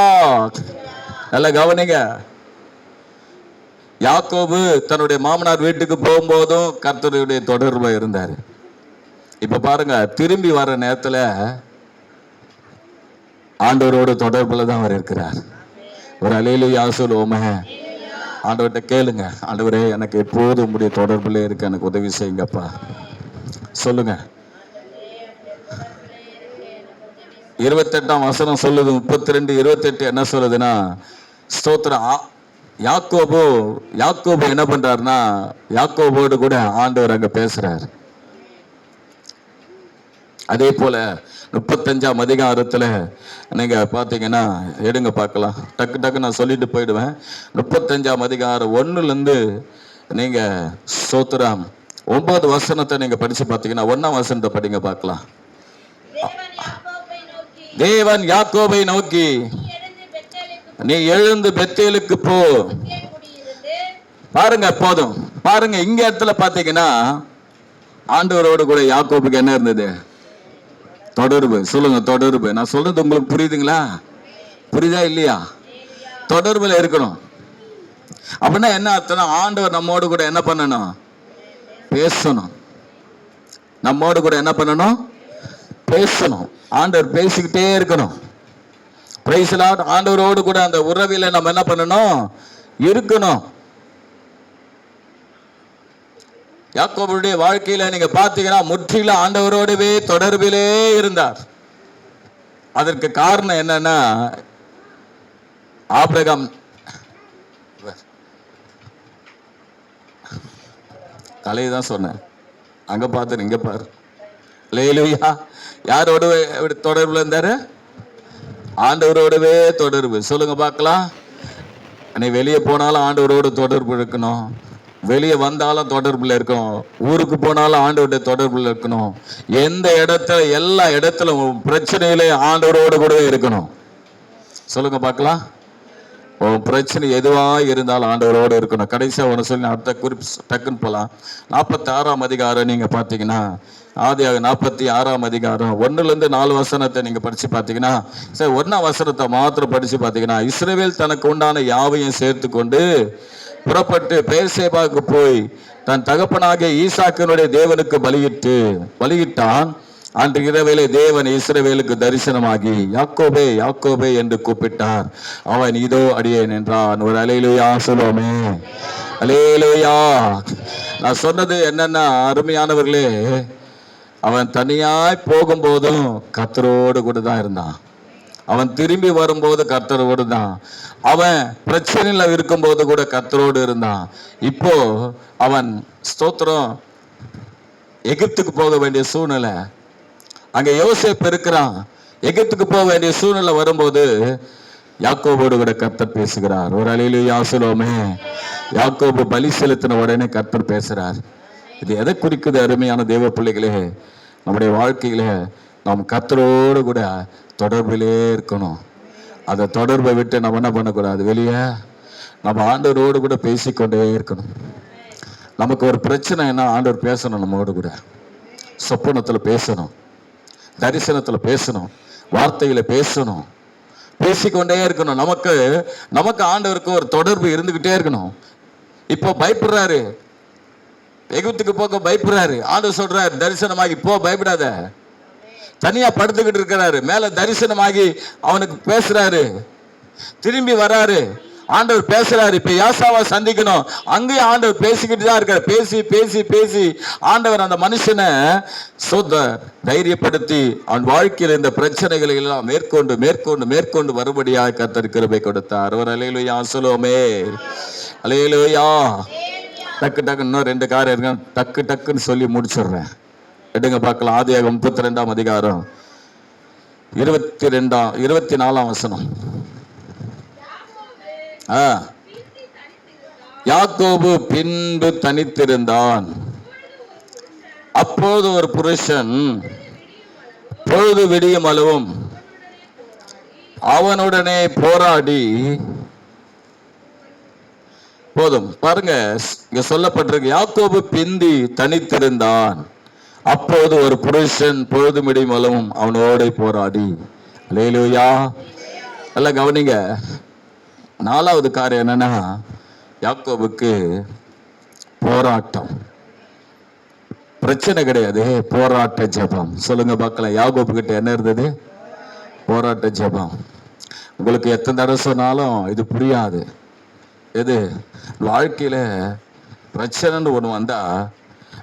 நல்ல கவனிங்க. யாக்கோபு தன்னுடைய மாமனார் வீட்டுக்கு போகும்போதும் கர்த்தருடைய தொடர்பு இருந்தார். இப்ப பாருங்க, திரும்பி வர நேரத்துல ஆண்டவரோட தொடர்புல தான் அவர் இருக்கிறார். ஒரு அல்லேலூயா சொல்லுவோமே. ஆண்டவர்கிட்ட கேளுங்க, ஆண்டவரே எனக்கு எப்போதும் உங்களுடைய தொடர்புல இருக்க எனக்கு உதவி செய்யுங்கப்பா. சொல்லுங்க. 28ஆம் வசனம் சொல்லுது. 32-28 என்ன சொல்லுதுன்னா, ஸ்தோத்திரம். யாக்கோபு என்ன பண்றாருன்னா, யாக்கோபோடு கூட ஆண்டவர் அங்க பேசுறாரு. அதே போல 35ஆம் அதிகாரத்துல நீங்க பாத்தீங்கன்னா, எடுங்க பார்க்கலாம். டக்கு நான் சொல்லிட்டு போயிடுவேன். 35ஆம் அதிகாரம் 1ல நீங்க ஸ்தோத்திரம் 9 வசனத்தை நீங்க படிச்சு பார்த்தீங்கன்னா, 1ஆம் வசனத்தை படிங்க பார்க்கலாம். தேவன் யாக்கோபை நோக்கி, நீ எழுந்து பெத்தேலுக்கு போ. பாருங்க, போதும். பாருங்க, இங்க இடத்துல பாத்தீங்கன்னா ஆண்டவரோடு கூட யாக்கோபுக்கு என்ன இருந்தது? தொடர்பு. சொல்லுங்க, தொடர்பு. நான் சொல்றது உங்களுக்கு புரியுதுங்களா? புரியுதா இல்லையா? தொடர்புல இருக்கணும். அப்படின்னா என்ன அர்த்தம்னா, ஆண்டவர் நம்மோடு கூட என்ன பண்ணணும்? பேசணும். நம்மோடு கூட என்ன பண்ணணும்? பேசணும். ஆண்டவர் பேசிக்கிட்டே இருக்கணும். Praise Lord. ஆண்டவரோடு கூட அந்த உறவில நம்ம என்ன பண்ணணும்? இருக்கணும். யாக்கோபுடைய வாழ்க்கையில நீங்க பாத்தீங்கன்னா முற்றிலும் ஆண்டவரோடவே தொடர்பிலே இருந்தார். அதற்கு காரணம் என்னன்னா, ஆபிரகாம் தலையை தான் சொன்னேன், அங்க பார்த்து இங்க பாரு. அல்லேலூயா. யாரோட தொடர்புல இருந்தாரு? ஆண்டவரோடவே தொடர்பு. சொல்லுங்க பார்க்கலாம். நீ வெளியே போனாலும் ஆண்டவரோட தொடர்பு இருக்கணும், வெளியே வந்தாலும் தொடர்புல இருக்கணும், ஊருக்கு போனாலும் ஆண்டவருடைய தொடர்புல இருக்கணும். எந்த இடத்துல, எல்லா இடத்துலும் பிரச்சனையிலே ஆண்டவரோடு கூட இருக்கணும். சொல்லுங்க பார்க்கலாம். பிரச்சனை எதுவா இருந்தாலும் ஆண்டவரோடு இருக்கணும். கடைசியா ஒன்று சொல்லி அடுத்த குறிப்பு டக்குன்னு போகலாம். 46ஆம் அதிகாரம் நீங்க பார்த்தீங்கன்னா, ஆதியாக 46ஆம் அதிகாரம் 1-4 வசனத்தை நீங்க படிச்சு பார்த்தீங்கன்னா, சரி 1ஆம் வசனத்தை மாத்திரம் படிச்சு பார்த்தீங்கன்னா, இஸ்ரவேல் தனக்கு உண்டான யாவையும் சேர்த்து கொண்டு புறப்பட்டு பெயர்சேபாவுக்கு போய் தன் தகப்பனாகிய ஈசாக்கினுடைய தேவனுக்கு பலியிட்டான். அன்று இரவிலே தேவன் இஸ்ரவேலுக்கு தரிசனமாகி யாக்கோபே யாக்கோபே என்று கூப்பிட்டார். அவன் இதோ அடியேன் என்றான். ஒரு அல்லேலூயா சொல்லுவோமே. அல்லேலூயா. நான் சொன்னது என்னன்னா, அருமையானவர்களே, அவன் தனியாய் போகும்போதும் கர்த்தரோடு கூட தான் இருந்தான். அவன் திரும்பி வரும்போது கர்த்தரோடு தான். அவன் பிரச்சனையில இருக்கும்போது கூட கர்த்தரோடு இருந்தான். இப்போ அவன் ஸ்தோத்திரம் எகிப்துக்கு போக வேண்டிய சூழ்நிலை, அங்க யோசேப்பு இருக்கிறான். எகிப்துக்கு போக வேண்டிய சூழ்நிலை வரும்போது யாக்கோபோடு கூட கர்த்தர் பேசுகிறார். ஒரு அல்லேலூயா சொல்லுவோமே. யாக்கோபு பலி செலுத்தின உடனே கர்த்தர் பேசுறார். இது எதை குறிக்குது? அருமையான தேவ பிள்ளைகளே, நம்முடைய வாழ்க்கையில நாம் கர்த்தரோடு கூட தொடர்பிலே இருக்கணும். அந்த தொடர்பை விட்டு நம்ம என்ன பண்ணக்கூடாது? வெளியே நம்ம ஆண்டவரோடு கூட பேசிக்கொண்டே இருக்கணும். நமக்கு ஒரு பிரச்சனைன்னா ஆண்டவர் பேசணும், நம்மோடு கூட சொப்பனத்துல பேசணும், தரிசனத்துல பேசணும், வார்த்தையில பேசணும், பேசிக்கொண்டே இருக்கணும். நமக்கு ஆண்டவருக்கு ஒரு தொடர்பு இருந்துகிட்டே இருக்கணும். இப்போ பயப்படுறாரு, எகிப்துக்கு போக பயப்படுறாரு. ஆண்டவர் சொல்றாரு தரிசனமாகி போ, பயப்படாத. தனியா படுத்துக்கிட்டு இருக்கிறாரு, மேல தரிசனமாகி அவனுக்கு பேசுறாரு, திரும்பி வராரு, ஆண்டவர் பேசுறாரு. இப்ப யாசாவை சந்திக்கணும், அங்கேயும் ஆண்டவர் பேசிக்கிட்டு தான் இருக்காரு. பேசி பேசி பேசி ஆண்டவர் அந்த மனுஷனை தைரியப்படுத்தி அவன் வாழ்க்கையில் இந்த பிரச்சனைகளை எல்லாம் மேற்கொண்டு மேற்கொண்டு மேற்கொண்டு வரும்படியாக கர்த்தர் கிருபை கொடுத்தார். ஒரு அல்லேலூயா சொல்லுவோமே. அல்லேலூயா. டக்கு டக்கு இன்னும் 2 காரியம் இருக்கு, டக்கு டக்குன்னு சொல்லி முடிச்சிடுறேன். எடுங்க பார்க்கலாம். ஆதியாகமம் 32ஆம் அதிகாரம் 24ஆம் வசனம். யாக்கோபு பின்பு தனித்திருந்தான். அப்போது ஒரு புருஷன் பொழுது விடியும் அளவும் அவனுடனே போராடி, போதும் பாருங்க, இங்க சொல்லப்பட்டிருக்கு யாக்கோபு பிந்தி தனித்திருந்தான். அப்போது ஒரு புருஷன் பொழுது விடியும் அளவும் அவனோட போராடி. அல்லேலூயா. எல்லாம் கவனிங்க. 4வது காரியம் என்னன்னா, யாக்கோபுக்கு போராட்டம். பிரச்சனை கிடையாது, போராட்ட ஜெபம். சொல்லுங்க பார்க்கலாம். யாக்கோபு கிட்ட என்ன இருந்தது? போராட்ட ஜெபம். உங்களுக்கு எத்தனை தடவை சொன்னாலும் இது புரியாது. எது? வாழ்க்கையில பிரச்சனைன்னு ஒண்ணு வந்தா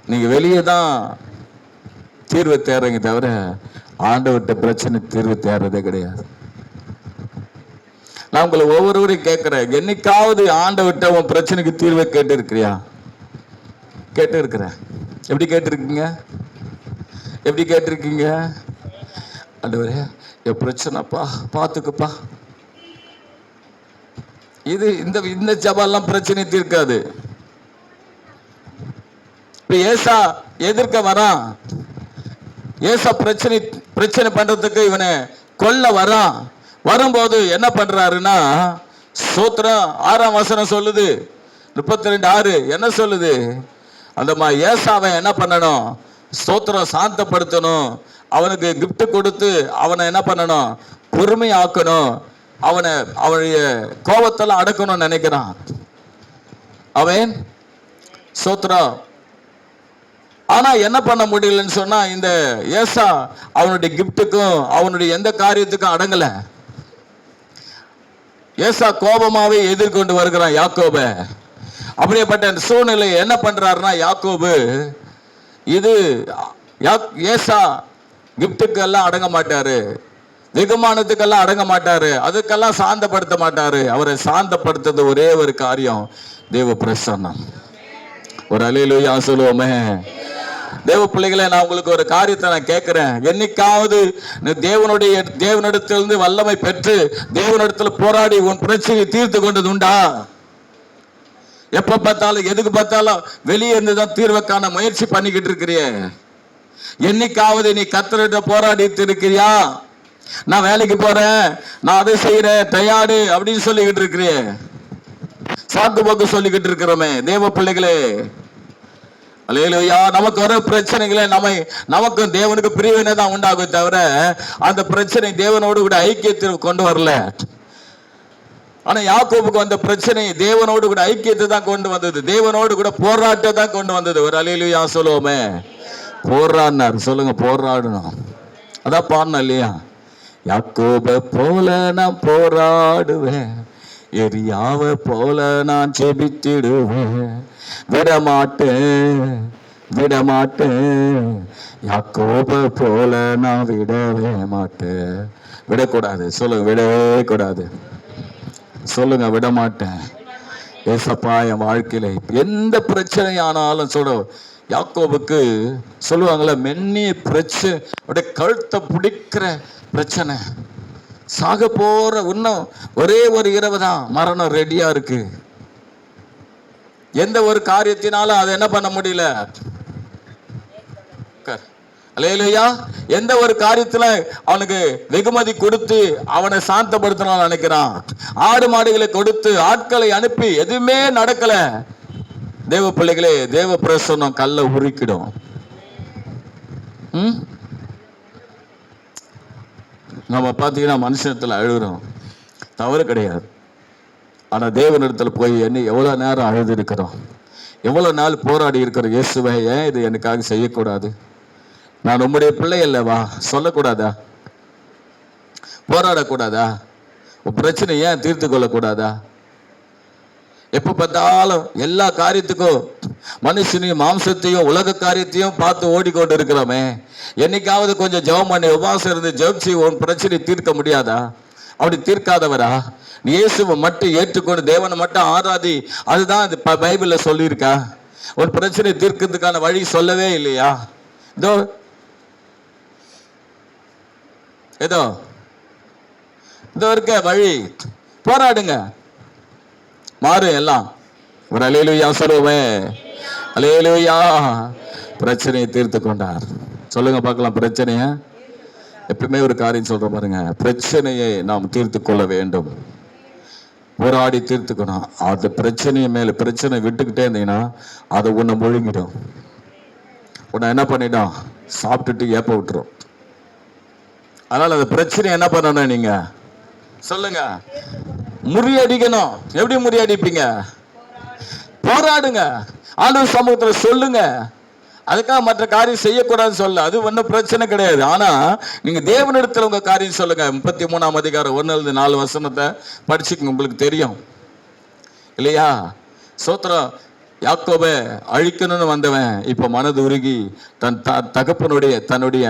நீங்க வெளியே தான் தீர்வு தேடுறீங்க தவிர ஆண்டவர்கிட்ட பிரச்சனை தீர்வு தேடுறதே கிடையாது. நான் உங்களை ஒவ்வொருவரையும் கேட்கிறேன், என்னைக்காவது ஆண்டவர்கிட்ட உன் பிரச்சனைக்கு தீர்வை கேட்டு இருக்கிறியா? கேட்டு இருக்கிறேன். எப்படி கேட்டிருக்கீங்க? எப்படி கேட்டிருக்கீங்க? ஆண்டவரே என் பிரச்சனைப்பா பார்த்துக்குப்பா. இது இந்த ஜபெல்லாம் பிரச்சனை தீர்க்காது. இப்ப ஏசா எதிர்க்க வரான். ஏசா பிரச்சனை பண்றதுக்கு இவனை கொல்ல வரான். வரும்போது என்ன பண்றாருன்னா, சூத்திரம் 6ஆம் வசனம் சொல்லுது, 32:6 என்ன சொல்லுது? அந்த ஏசாவை என்ன பண்ணணும்? ஸ்தோத்திரம் சாந்தப்படுத்தணும், அவனுக்கு கிஃப்ட் கொடுத்து அவனை என்ன பண்ணணும்? பொறுமையாக்கணும், அவனுடைய கோபத்தெல்லாம் அடக்கணும்னு நினைக்கிறான். அவன் ஸ்தோத்திரம் ஆனா என்ன பண்ண முடியலன்னு சொன்னா, இந்த ஏசா அவனுடைய கிஃப்ட்டுக்கும் அவனுடைய எந்த காரியத்துக்கும் அடங்கல. ஏசா கோபமாவே எதிர்கொண்டு வருகிறான் யாக்கோப. அப்படியேப்பட்ட சூழ்நிலை என்ன பண்றாருன்னா, யாக்கோபு இது ஏசா கிஃப்ட்டுக்கெல்லாம் அடங்க மாட்டாரு, வெகுமானத்துக்கெல்லாம் அடங்க மாட்டாரு, அதுக்கெல்லாம் சாந்தப்படுத்த மாட்டாரு. அவரை சாந்தப்படுத்துறது ஒரே ஒரு காரியம், தேவ பிரசன்னம். ஒரு அல்லேலூயா சொல்லுவோமே. தேவ பிள்ளைகளை, நான் உங்களுக்கு ஒரு காரியத்தை நான் கேட்கிறேன். என்னைக்காவது தேவனிடத்திலிருந்து வல்லமை பெற்று தேவனிடத்துல போராடி உன் பிரச்சனையை தீர்த்து கொண்டது உண்டா? எப்ப பார்த்தாலும் எதுக்கு பார்த்தாலும் வெளியே இருந்துதான் தீர்வை காண முயற்சி பண்ணிக்கிட்டு இருக்கிறிய. என்னைக்காவது நீ கர்த்தரிட்ட போராடிட்டு இருக்கிறியா? நான் வேலைக்கு போறேன், நான் அதை செய்யறேன், டயர்டு அப்படின்னு சொல்லிக்கிட்டு இருக்கிறிய. சாக்கு போக்கு சொல்லிக்கிட்டு இருக்கிறோமே தேவ பிள்ளைகளே. அல்லேலூயா. நமக்கு வர பிரச்சனைகளை நமக்கும் தேவனுக்கு பிரிவினை தான் உண்டாகும் தவிர அந்த பிரச்சனை தேவனோடு கூட ஐக்கியத்தில் கொண்டு வரல. ஆனா யாக்கோபுக்கு வந்த பிரச்சனை தேவனோடு கூட ஐக்கியத்தை தான் கொண்டு வந்தது, தேவனோடு கூட போராட்டத்தை தான் கொண்டு வந்தது. ஒரு அல்லேலூயா சொல்லுவோமே. போராடினார். சொல்லுங்க, போராடணும். அதான் பாடணும் இல்லையா? யாக்கோபை போல நான் போராடுவேன், எரியாவை போல நான் ஜெபித்திடுவேன், விடமாட்டேன் விடமாட்டேன், யாக்கோபை போல நான் விடவே மாட்டேன். விடக்கூடாது. சொல்லுங்க, விடவே கூடாது. சொல்லுங்க, விடமாட்டேன். ஏசப்பா என் வாழ்க்கையில எந்த பிரச்சனை ஆனாலும் சொல்ல. யாக்கோபுக்கு சொல்லுவாங்களே, மென்னிய பிரச்சனை, அப்படியே கழுத்தை பிடிக்கிற பிரச்சனை, சாக போற இன்னும் ஒரே ஒரு இரவு தான், மரணம் ரெடியா இருக்கு. எந்த ஒரு காரியத்தினாலும் அதை என்ன பண்ண முடியல. அல்லேலூயா. எந்த ஒரு காரியத்துல அவனுக்கு வெகுமதி கொடுத்து அவனை சாந்தப்படுத்தணும் நினைக்கிறான். ஆடு மாடுகளை கொடுத்து ஆட்களை அனுப்பி எதுவுமே நடக்கல. தேவ பிள்ளைகளே, தேவ பிரசன்னம் கல்ல உருக்கிடும். நம்ம பார்த்தீங்கன்னா மனுஷத்துல அழுகிறோம், தவறு கிடையாது. ஆனா தேவனிடத்துல போய் என்ன எவ்வளவு நேரம் அழுது இருக்கிறோம், எவ்வளவு நாள் போராடி இருக்கிறோம். இயேசுவே, ஏன் இது எனக்காக செய்யக்கூடாது? நான் உம்முடைய பிள்ளை அல்லவா? சொல்லக்கூடாதா? போராடக்கூடாதா? உன் பிரச்சனை ஏன் தீர்த்து கொள்ளக்கூடாதா? எப்ப பார்த்தாலும் எல்லா காரியத்துக்கும் மனுஷனையும் மாம்சத்தையும் உலக காரியத்தையும் பார்த்து ஓடிக்கொண்டு இருக்கிறோமே. என்னைக்காவது கொஞ்சம் ஜெபம் பண்ணி உபவாசம் இருந்து ஜெபிச்சு உன் பிரச்சனை தீர்க்க முடியாதா? அப்படி தீர்க்காதவரா? நீ இயேசுவை மட்டும் ஏற்றுக்கொண்டு தேவனை மட்டும் ஆராதி. அதுதான் பைபிள்ல சொல்லியிருக்கா? ஒரு பிரச்சனை தீர்க்கிறதுக்கான வழி சொல்லவே இல்லையா? ஏதோ இருக்க வழி. போராடுங்க, மாறு எல்லாம். ஒரு அல்லேலூயா சொல்லுவே. அல்லேலூயா. பிரச்சனையை தீர்த்து கொண்டார். சொல்லுங்க பார்க்கலாம். பிரச்சனைய எப்பவுமே ஒரு காரியம் சொல்ற பாருங்க, பிரச்சனையை நாம் தீர்த்து கொள்ள வேண்டும், போராடி தீர்த்துக்கணும். அது பிரச்சனையை மேல பிரச்சனை விட்டுக்கிட்டே இருந்தீங்கன்னா அதை உன்னை முழுங்கிடும், உன்னை என்ன பண்ணிடும், சாப்பிட்டுட்டு ஏப்ப விட்டுரும். அதனால அந்த பிரச்சனை என்ன பண்ணணும், நீங்க சொல்லுங்க, முறியடிக்கணும். எப்படி முறியடிப்பீங்க? போராடுங்க, ஆண்டவர் சமூகத்துல சொல்லுங்க. அதுக்காக மற்ற காரியம் செய்யக்கூடாதுன்னு சொல்ல, அது ஒன்றும் பிரச்சனை கிடையாது. ஆனா நீங்க தேவனிடத்துல உங்க காரியம் சொல்லுங்க. 33ஆம் அதிகாரம் 1-4 வசனத்தை படிச்சுக்கங்க, உங்களுக்கு தெரியும் இல்லையா? சோத்திரம். யாக்கோபை அழிக்கணும்னு வந்தவன் இப்ப மனது உருகி தன் தன்னுடைய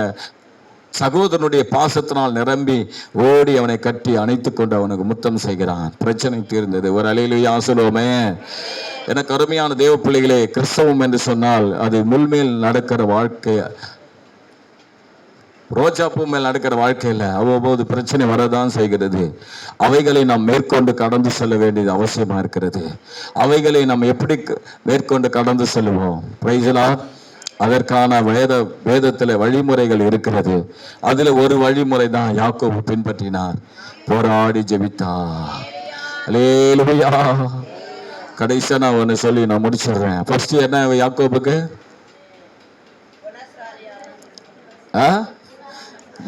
சகோதரனுடைய பாசத்தினால் நிரம்பி ஓடி அவனை கட்டி அணைத்து கொண்டு அவனுக்கு முத்தம் செய்கிறான். பிரச்சனை தீர்ந்தது. ஒரு அல்லேலூயா சொல்லுவோமே. எனக்கு அருமையான தேவ பிள்ளைகளே, கிறிஸ்தவம் என்று சொன்னால் அது முள்மேல் நடக்கிற வாழ்க்கை, ரோஜாப்பூ மேல் நடக்கிற வாழ்க்கையில் அவ்வப்போது பிரச்சனை வரதான் செய்கிறது. அவைகளை நாம் மேற்கொண்டு கடந்து செல்ல வேண்டியது அவசியமா இருக்கிறது. அவைகளை நாம் எப்படி மேற்கொண்டு கடந்து செல்வோம்? Price the Lord. அதற்கான வேதத்துல வழிமுறைகள் இருக்கிறது. அதுல ஒரு வழிமுறை தான் யாக்கோபு பின்பற்றினார். போராடி ஜெபித்தார். அல்லேலூயா. கடைசியா நான் ஒன்னு சொல்லி நான் முடிச்சிடுறேன். ஃபர்ஸ்ட் என்ன யாக்கோபுக்கு?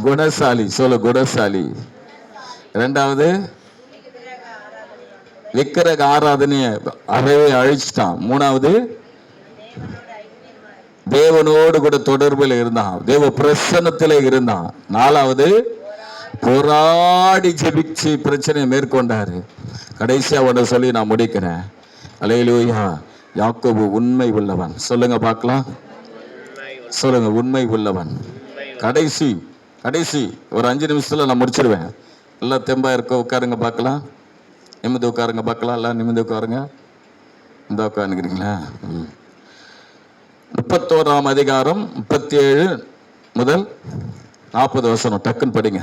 குணசாலி. சொல்லு, குணசாலி. இரண்டாவது விக்கிரக ஆராதனைய அறவே அழிச்சிட்டான். மூணாவது தேவனோடு கூட தொடர்பில் இருந்தான், தேவ பிரசன்னத்திலே இருந்தான். நாலாவது, போராடி ஜெபிச்சு பிரச்சனையை மேற்கொண்டாரு. கடைசியா ஒன்று சொல்லி நான் முடிக்கிறேன். அல்லேலூயா. யாக்கோபு உண்மை உள்ளவன். சொல்லுங்க பார்க்கலாம். சொல்லுங்க, உண்மை உள்ளவன். கடைசி ஒரு 5 நிமிஷத்துல நான் முடிச்சிருவேன். எல்லாம் தெம்பா இருக்க உட்காருங்க பார்க்கலாம். நிமிந்து உட்காருங்க பார்க்கலாம். எல்லாம் நிமிந்து உட்காருங்க. இந்த உட்காந்துக்கிறீங்களா? 31ஆம் அதிகாரம் 37 முதல் 40 வசனம் டக்குன்னு படிங்க.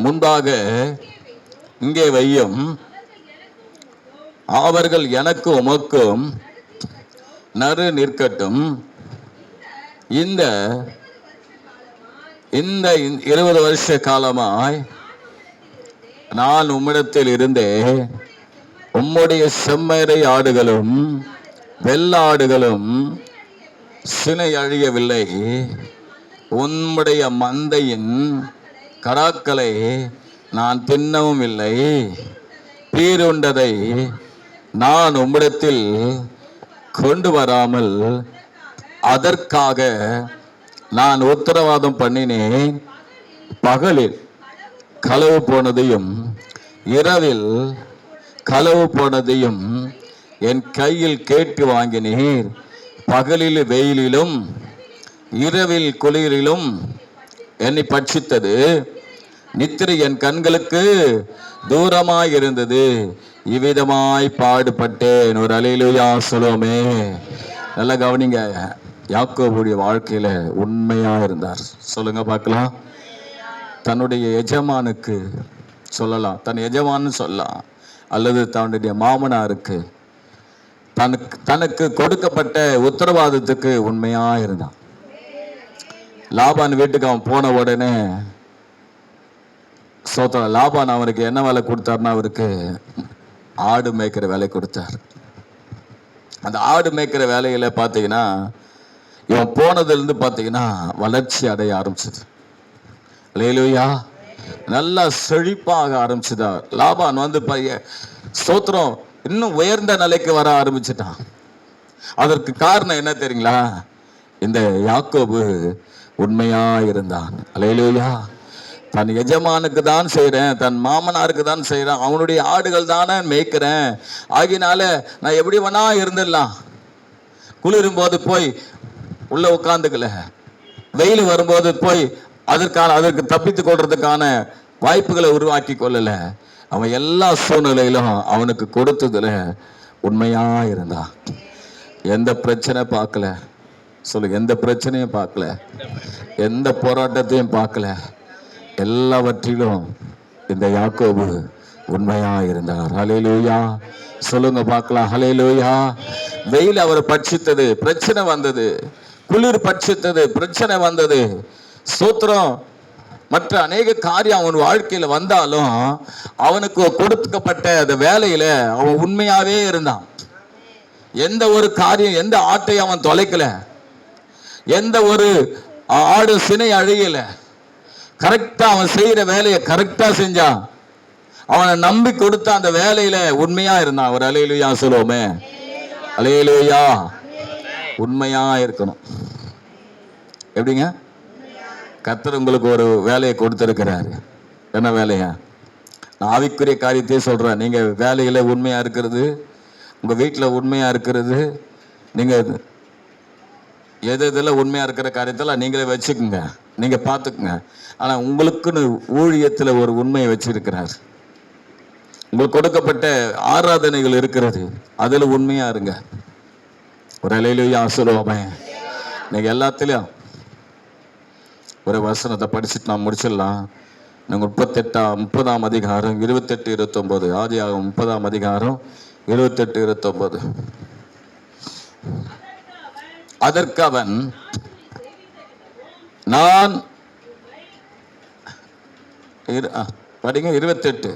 முன்பாக இங்கே வையும், அவர்கள் எனக்கு உமக்கும் நறு நிற்கட்டும். இந்த 20 வருஷ காலமாய் நான் உம்மிடத்தில் இருந்தே உம்முடைய செம்மறி ஆடுகளும் வெள்ளாடுகளும் சினை அழியவில்லை. உம்முடைய மந்தையின் கடாக்களை நான் தின்னவும் இல்லை. பீருண்டதை நான் உம்மிடத்தில் கொண்டு வராமல் அதற்காக நான் உத்தரவாதம் பண்ணினேன். பகலில் களவு போனதையும் இரவில் களவு போனதையும் என் கையில் கேட்டு வாங்கினீர். பகலில் வெயிலிலும் இரவில் குளிரிலும் என்னை பட்சித்தது. நித்திரை என் கண்களுக்கு தூரமாய் இருந்தது. இவ்விதமாய் பாடுபட்டேன். ஒரு அல்லேலூயா சொல்லுவோமே. நல்லா கவனிங்க. யாக்கோபுடைய வாழ்க்கையில உண்மையா இருந்தார். சொல்லுங்க பார்க்கலாம். தன்னுடைய எஜமானுக்கு சொல்லலாம், தன் எஜமான்னு சொல்லலாம், அல்லது தன்னுடைய மாமனாருக்கு தனக்கு கொடுக்கப்பட்ட உத்தரவாதத்துக்கு உண்மையா இருந்தான். லாபான் வீட்டுக்கு அவன் போன உடனே லாபான் அவனுக்கு என்ன வேலை கொடுத்தாருன்னா, அவருக்கு ஆடு மேய்க்கிற வேலை கொடுத்தார். அந்த ஆடு மேய்க்கிற வேலையில பார்த்தீங்கன்னா, இவன் போனதுலேருந்து பார்த்தீங்கன்னா வளர்ச்சி அடைய ஆரம்பிச்சது. அல்லேலூயா. நல்லா செழிப்பாக ஆரம்பிச்சுதா. லாபான் வந்து ஸ்தோத்திரம் இன்னும் உயர்ந்த நிலைக்கு வர ஆரம்பிச்சுட்டான். அதற்கு காரணம் என்ன தெரியுங்களா? இந்த யாக்கோபு உண்மையா இருந்தான். அல்லேலூயா. தன் எஜமானுக்கு தான் செய்கிறேன், தன் மாமனாருக்கு தான் செய்கிறேன், அவனுடைய ஆடுகள் தானே மேய்க்கிறேன், ஆகினால நான் எப்படி வேணா இருந்துடலாம். குளிரும் போது போய் உள்ள உட்காந்துக்கல, வெயில் வரும்போது போய் அதற்கு தப்பித்து கொள்றதுக்கான வாய்ப்புகளை உருவாக்கி கொள்ளல. அவன் எல்லா சூழ்நிலையிலும் அவனுக்கு கொடுத்ததுல உண்மையா இருந்தான். எந்த பிரச்சனை பார்க்கல. சொல்லு, எந்த பிரச்சனையும் பார்க்கல, எந்த போராட்டத்தையும் பார்க்கல. எல்லாவற்றிலும் இந்த யாக்கோபு உண்மையா இருந்தார். ஹல்லேலூயா. சொல்லுங்க பார்க்கலாம். ஹல்லேலூயா. வெயில் அவரை பட்சித்தது, பிரச்சனை வந்தது. குளிர் பட்சித்தது, பிரச்சனை வந்தது. ஸ்தோத்திரம். மற்ற அநேக காரியம் அவன் வாழ்க்கையில வந்தாலும் அவனுக்கு கொடுக்கப்பட்ட அந்த வேலையில அவன் உண்மையாவே இருந்தான். எந்த ஒரு காரியம், எந்த ஆட்டையும் அவன் தொலைக்கல, எந்த ஒரு ஆடு சினை அழியல. கரெக்டா அவன் செய்யற வேலையை கரெக்டா செஞ்சான். அவனை நம்பி கொடுத்த அந்த வேலையில உண்மையா இருந்தான். ஒரு அல்லேலூயா சொல்லுவோமே. அல்லேலூயா. உண்மையா இருக்கணும். எப்படிங்க? கர்த்தர் உங்களுக்கு ஒரு வேலையை கொடுத்திருக்கிறாரு. என்ன வேலையா? நான் ஆவிக்குரிய காரியத்தையே சொல்றேன். நீங்க வேலையில உண்மையா இருக்கிறது, உங்க வீட்டில் உண்மையா இருக்கிறது, நீங்க எதில் உண்மையா இருக்கிற காரியத்தில் நீங்களே வச்சுக்குங்க, நீங்க பார்த்துக்குங்க. ஆனா உங்களுக்குன்னு ஊழியத்தில் ஒரு உண்மையை வச்சிருக்கிறார். உங்களுக்கு கொடுக்கப்பட்ட ஆராதனைகள் இருக்கிறது, அதுல உண்மையா இருங்க. ஒரு அல்லேலூயா சொல்லுவோமே. நீங்க எல்லாத்திலையும் ஒரு வசனத்தை படிச்சுட்டு நான் முடிச்சிடலாம். நாங்கள் 30ஆம் அதிகாரம் 28, 29. ஆதியாகமம் 30ஆம் அதிகாரம் 28, 29. அதற்கு அவன், நான் படிங்க 28.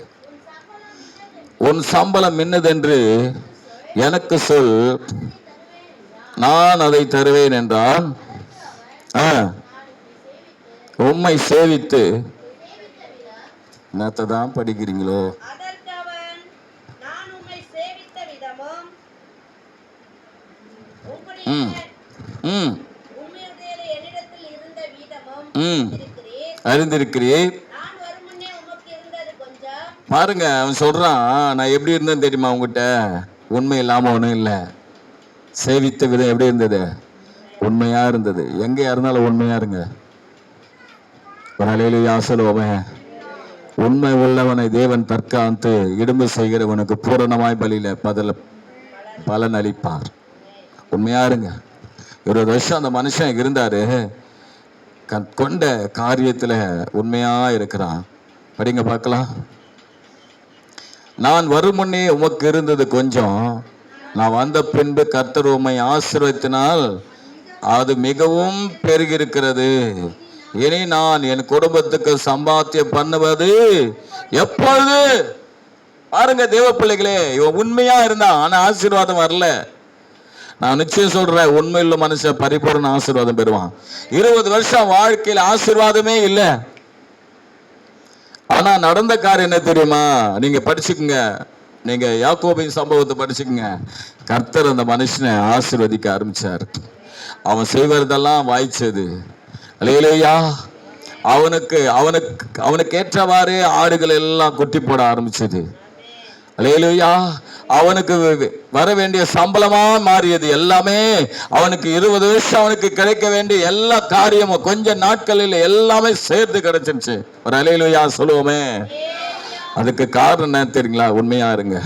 உன் சம்பளம் என்னதென்று எனக்கு சொல், நான் அதை தருவேன் என்றான். உம்மை சேவித்து என்னத்தான் படிக்கிறீங்களோ? அறிந்திருக்கிறீர். பாருங்க, அவன் சொல்றான், நான் எப்படி இருந்தேன்னு தெரியுமா உங்ககிட்ட? உண்மை இல்லாம ஒண்ணும் இல்லை. சேவித்த விதம் எப்படி இருந்தது? உண்மையா இருந்தது. எங்கேயா இருந்தாலும் உண்மையா இருங்க. ஒரு அலையிலேயா சொல்லுவோமே, உண்மை உள்ளவனை தேவன் தற்காத்து இடும்பு செய்கிறவனுக்கு பூரணமாய் பலியில பலன் அளிப்பார். உண்மையா இருங்க. 20 வருஷம் அந்த மனுஷன் இருந்தாரு, கொண்ட காரியத்துல உண்மையா இருக்கிறான். படிங்க பார்க்கலாம். நான் வரும் முன்னே உமக்கு இருந்தது கொஞ்சம், நான் வந்த பின்பு கர்த்தர் உம்மை ஆசீர்வதித்தினால் அது மிகவும் பெருகிருக்கிறது. இனி நான் என் குடும்பத்துக்கு சம்பாத்தியம் பண்ணுவது எப்பொழுது? பாருங்க தேவ பிள்ளைகளே, இவன் உண்மையா இருந்தான், ஆனா ஆசீர்வாதம் வரல. நான் நிச்சயம் சொல்றேன், உண்மையுள்ள மனுஷன் பரிபூர்ண ஆசீர்வாதம் பெறுவான். 20 வருஷம் வாழ்க்கையில் ஆசீர்வாதமே இல்லை. ஆனா நடந்த காரியம் என்ன தெரியுமா? நீங்க படிச்சுக்குங்க, நீங்க யாக்கோபின் சம்பவத்தை படிச்சுக்குங்க. கர்த்தர் அந்த மனுஷனை ஆசீர்வதிக்க ஆரம்பிச்சார். அவன் செய்வதெல்லாம் வாய்ச்சது. அல்லேலூயா. அவனுக்கு ஏற்றவாறு ஆடுகள் எல்லாம் குட்டி போட ஆரம்பிச்சது. அல்லேலூயா. அவனுக்கு வர வேண்டிய சம்பளமா மாறியது. எல்லாமே அவனுக்கு 20 வருஷம் அவனுக்கு கிடைக்க வேண்டிய எல்லா காரியமும் கொஞ்ச நாட்களில் எல்லாமே சேர்த்து கிடைச்சிருச்சு. ஒரு அல்லேலூயா சொல்லுவோமே. அதுக்கு காரணம் என்ன தெரியுங்களா? உண்மையா இருங்க.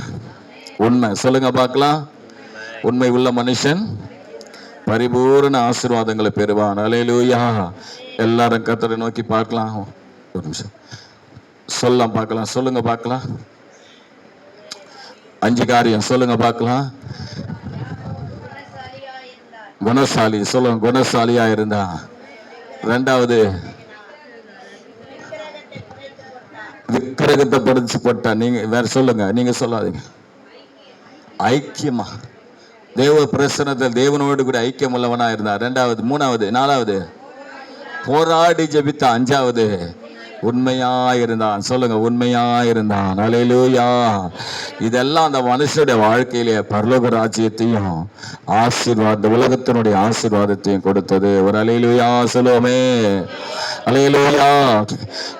உண்மை சொல்லுங்க பார்க்கலாம். உண்மை உள்ள மனுஷன் பரிபூர்ண ஆசீர்வாதங்களை பெறுவான். அல்லேலூயா. எல்லாரும் கர்த்தரை நோக்கி பார்க்கலாம். ஒரு நிமிஷம் சொல்லலாம் பார்க்கலாம். சொல்லுங்க பார்க்கலாம். 5 காரியம் சொல்லுங்க பார்க்கலாம். குணசாலி சொல்லுங்க. குணசாலியா இருந்தா. 2வது விக்கிரகத்தை படிச்சு போட்டா. நீங்க வேற சொல்லுங்க, நீங்க சொல்லாதீங்க. ஐக்கியமா தேவ பிரசன்னத்தில் தேவனோடு கூட ஐக்கியம் உள்ளவனா இருந்தா. 2வது 3வது 4வது போராடி ஜெபித்த. 5வது உண்மையா இருந்தான். சொல்லுங்க, உண்மையா இருந்தான். அல்லேலூயா. இதெல்லாம் அந்த மனுஷனுடைய வாழ்க்கையிலே பரலோக ராஜ்யத்தையும் ஆசீர்வாத உலகத்தினுடைய ஆசீர்வாதத்தையும் கொடுத்தது. ஒரு அல்லேலூயா சொல்லுவோமே. அல்லேலூயா.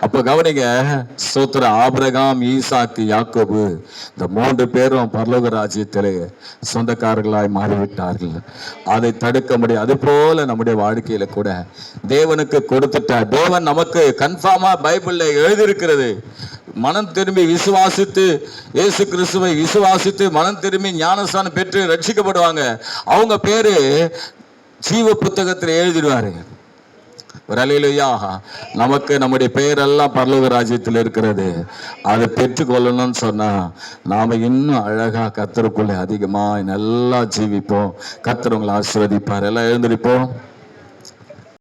அப்ப கவனிங்க, ஸ்தோத்திர. ஆபிரகாம், ஈசாக்கு, யாக்கோபு இந்த 3 பேரும் பரலோக ராஜ்யத்திலே சொந்தக்காரர்களாய் மாறிவிட்டார்கள். அதை தடுக்க முடியும். அது போல நம்முடைய வாழ்க்கையில கூட தேவனுக்கு கொடுத்துட்டார். தேவன் நமக்கு கன்ஃபார்மா பைபிள்ல எழுதியிருக்கிறது. மனம் திரும்பி விசுவாசித்து இயேசு கிறிஸ்துவை விசுவாசித்து மனம் திரும்பி ஞானஸ்நானம் பெற்று ரட்சிக்கப்படுவாங்க. அவங்க பேரு ஜீவ புத்தகத்தில் எழுதிடுவாரு. ஒரு அல்லேலூயா. நமக்கு நம்முடைய பெயரெல்லாம் பரலோக ராஜ்யத்தில் இருக்கிறது. அதை பெற்றுக்கொள்ளணும்னு சொன்னா நாம இன்னும் அழகா கர்த்தருக்குள்ளே அதிகமா நல்லா ஜீவிப்போம். கர்த்தர் உங்களை ஆசீர்வதிப்பார். எல்லாம் எழுந்திருப்போம்.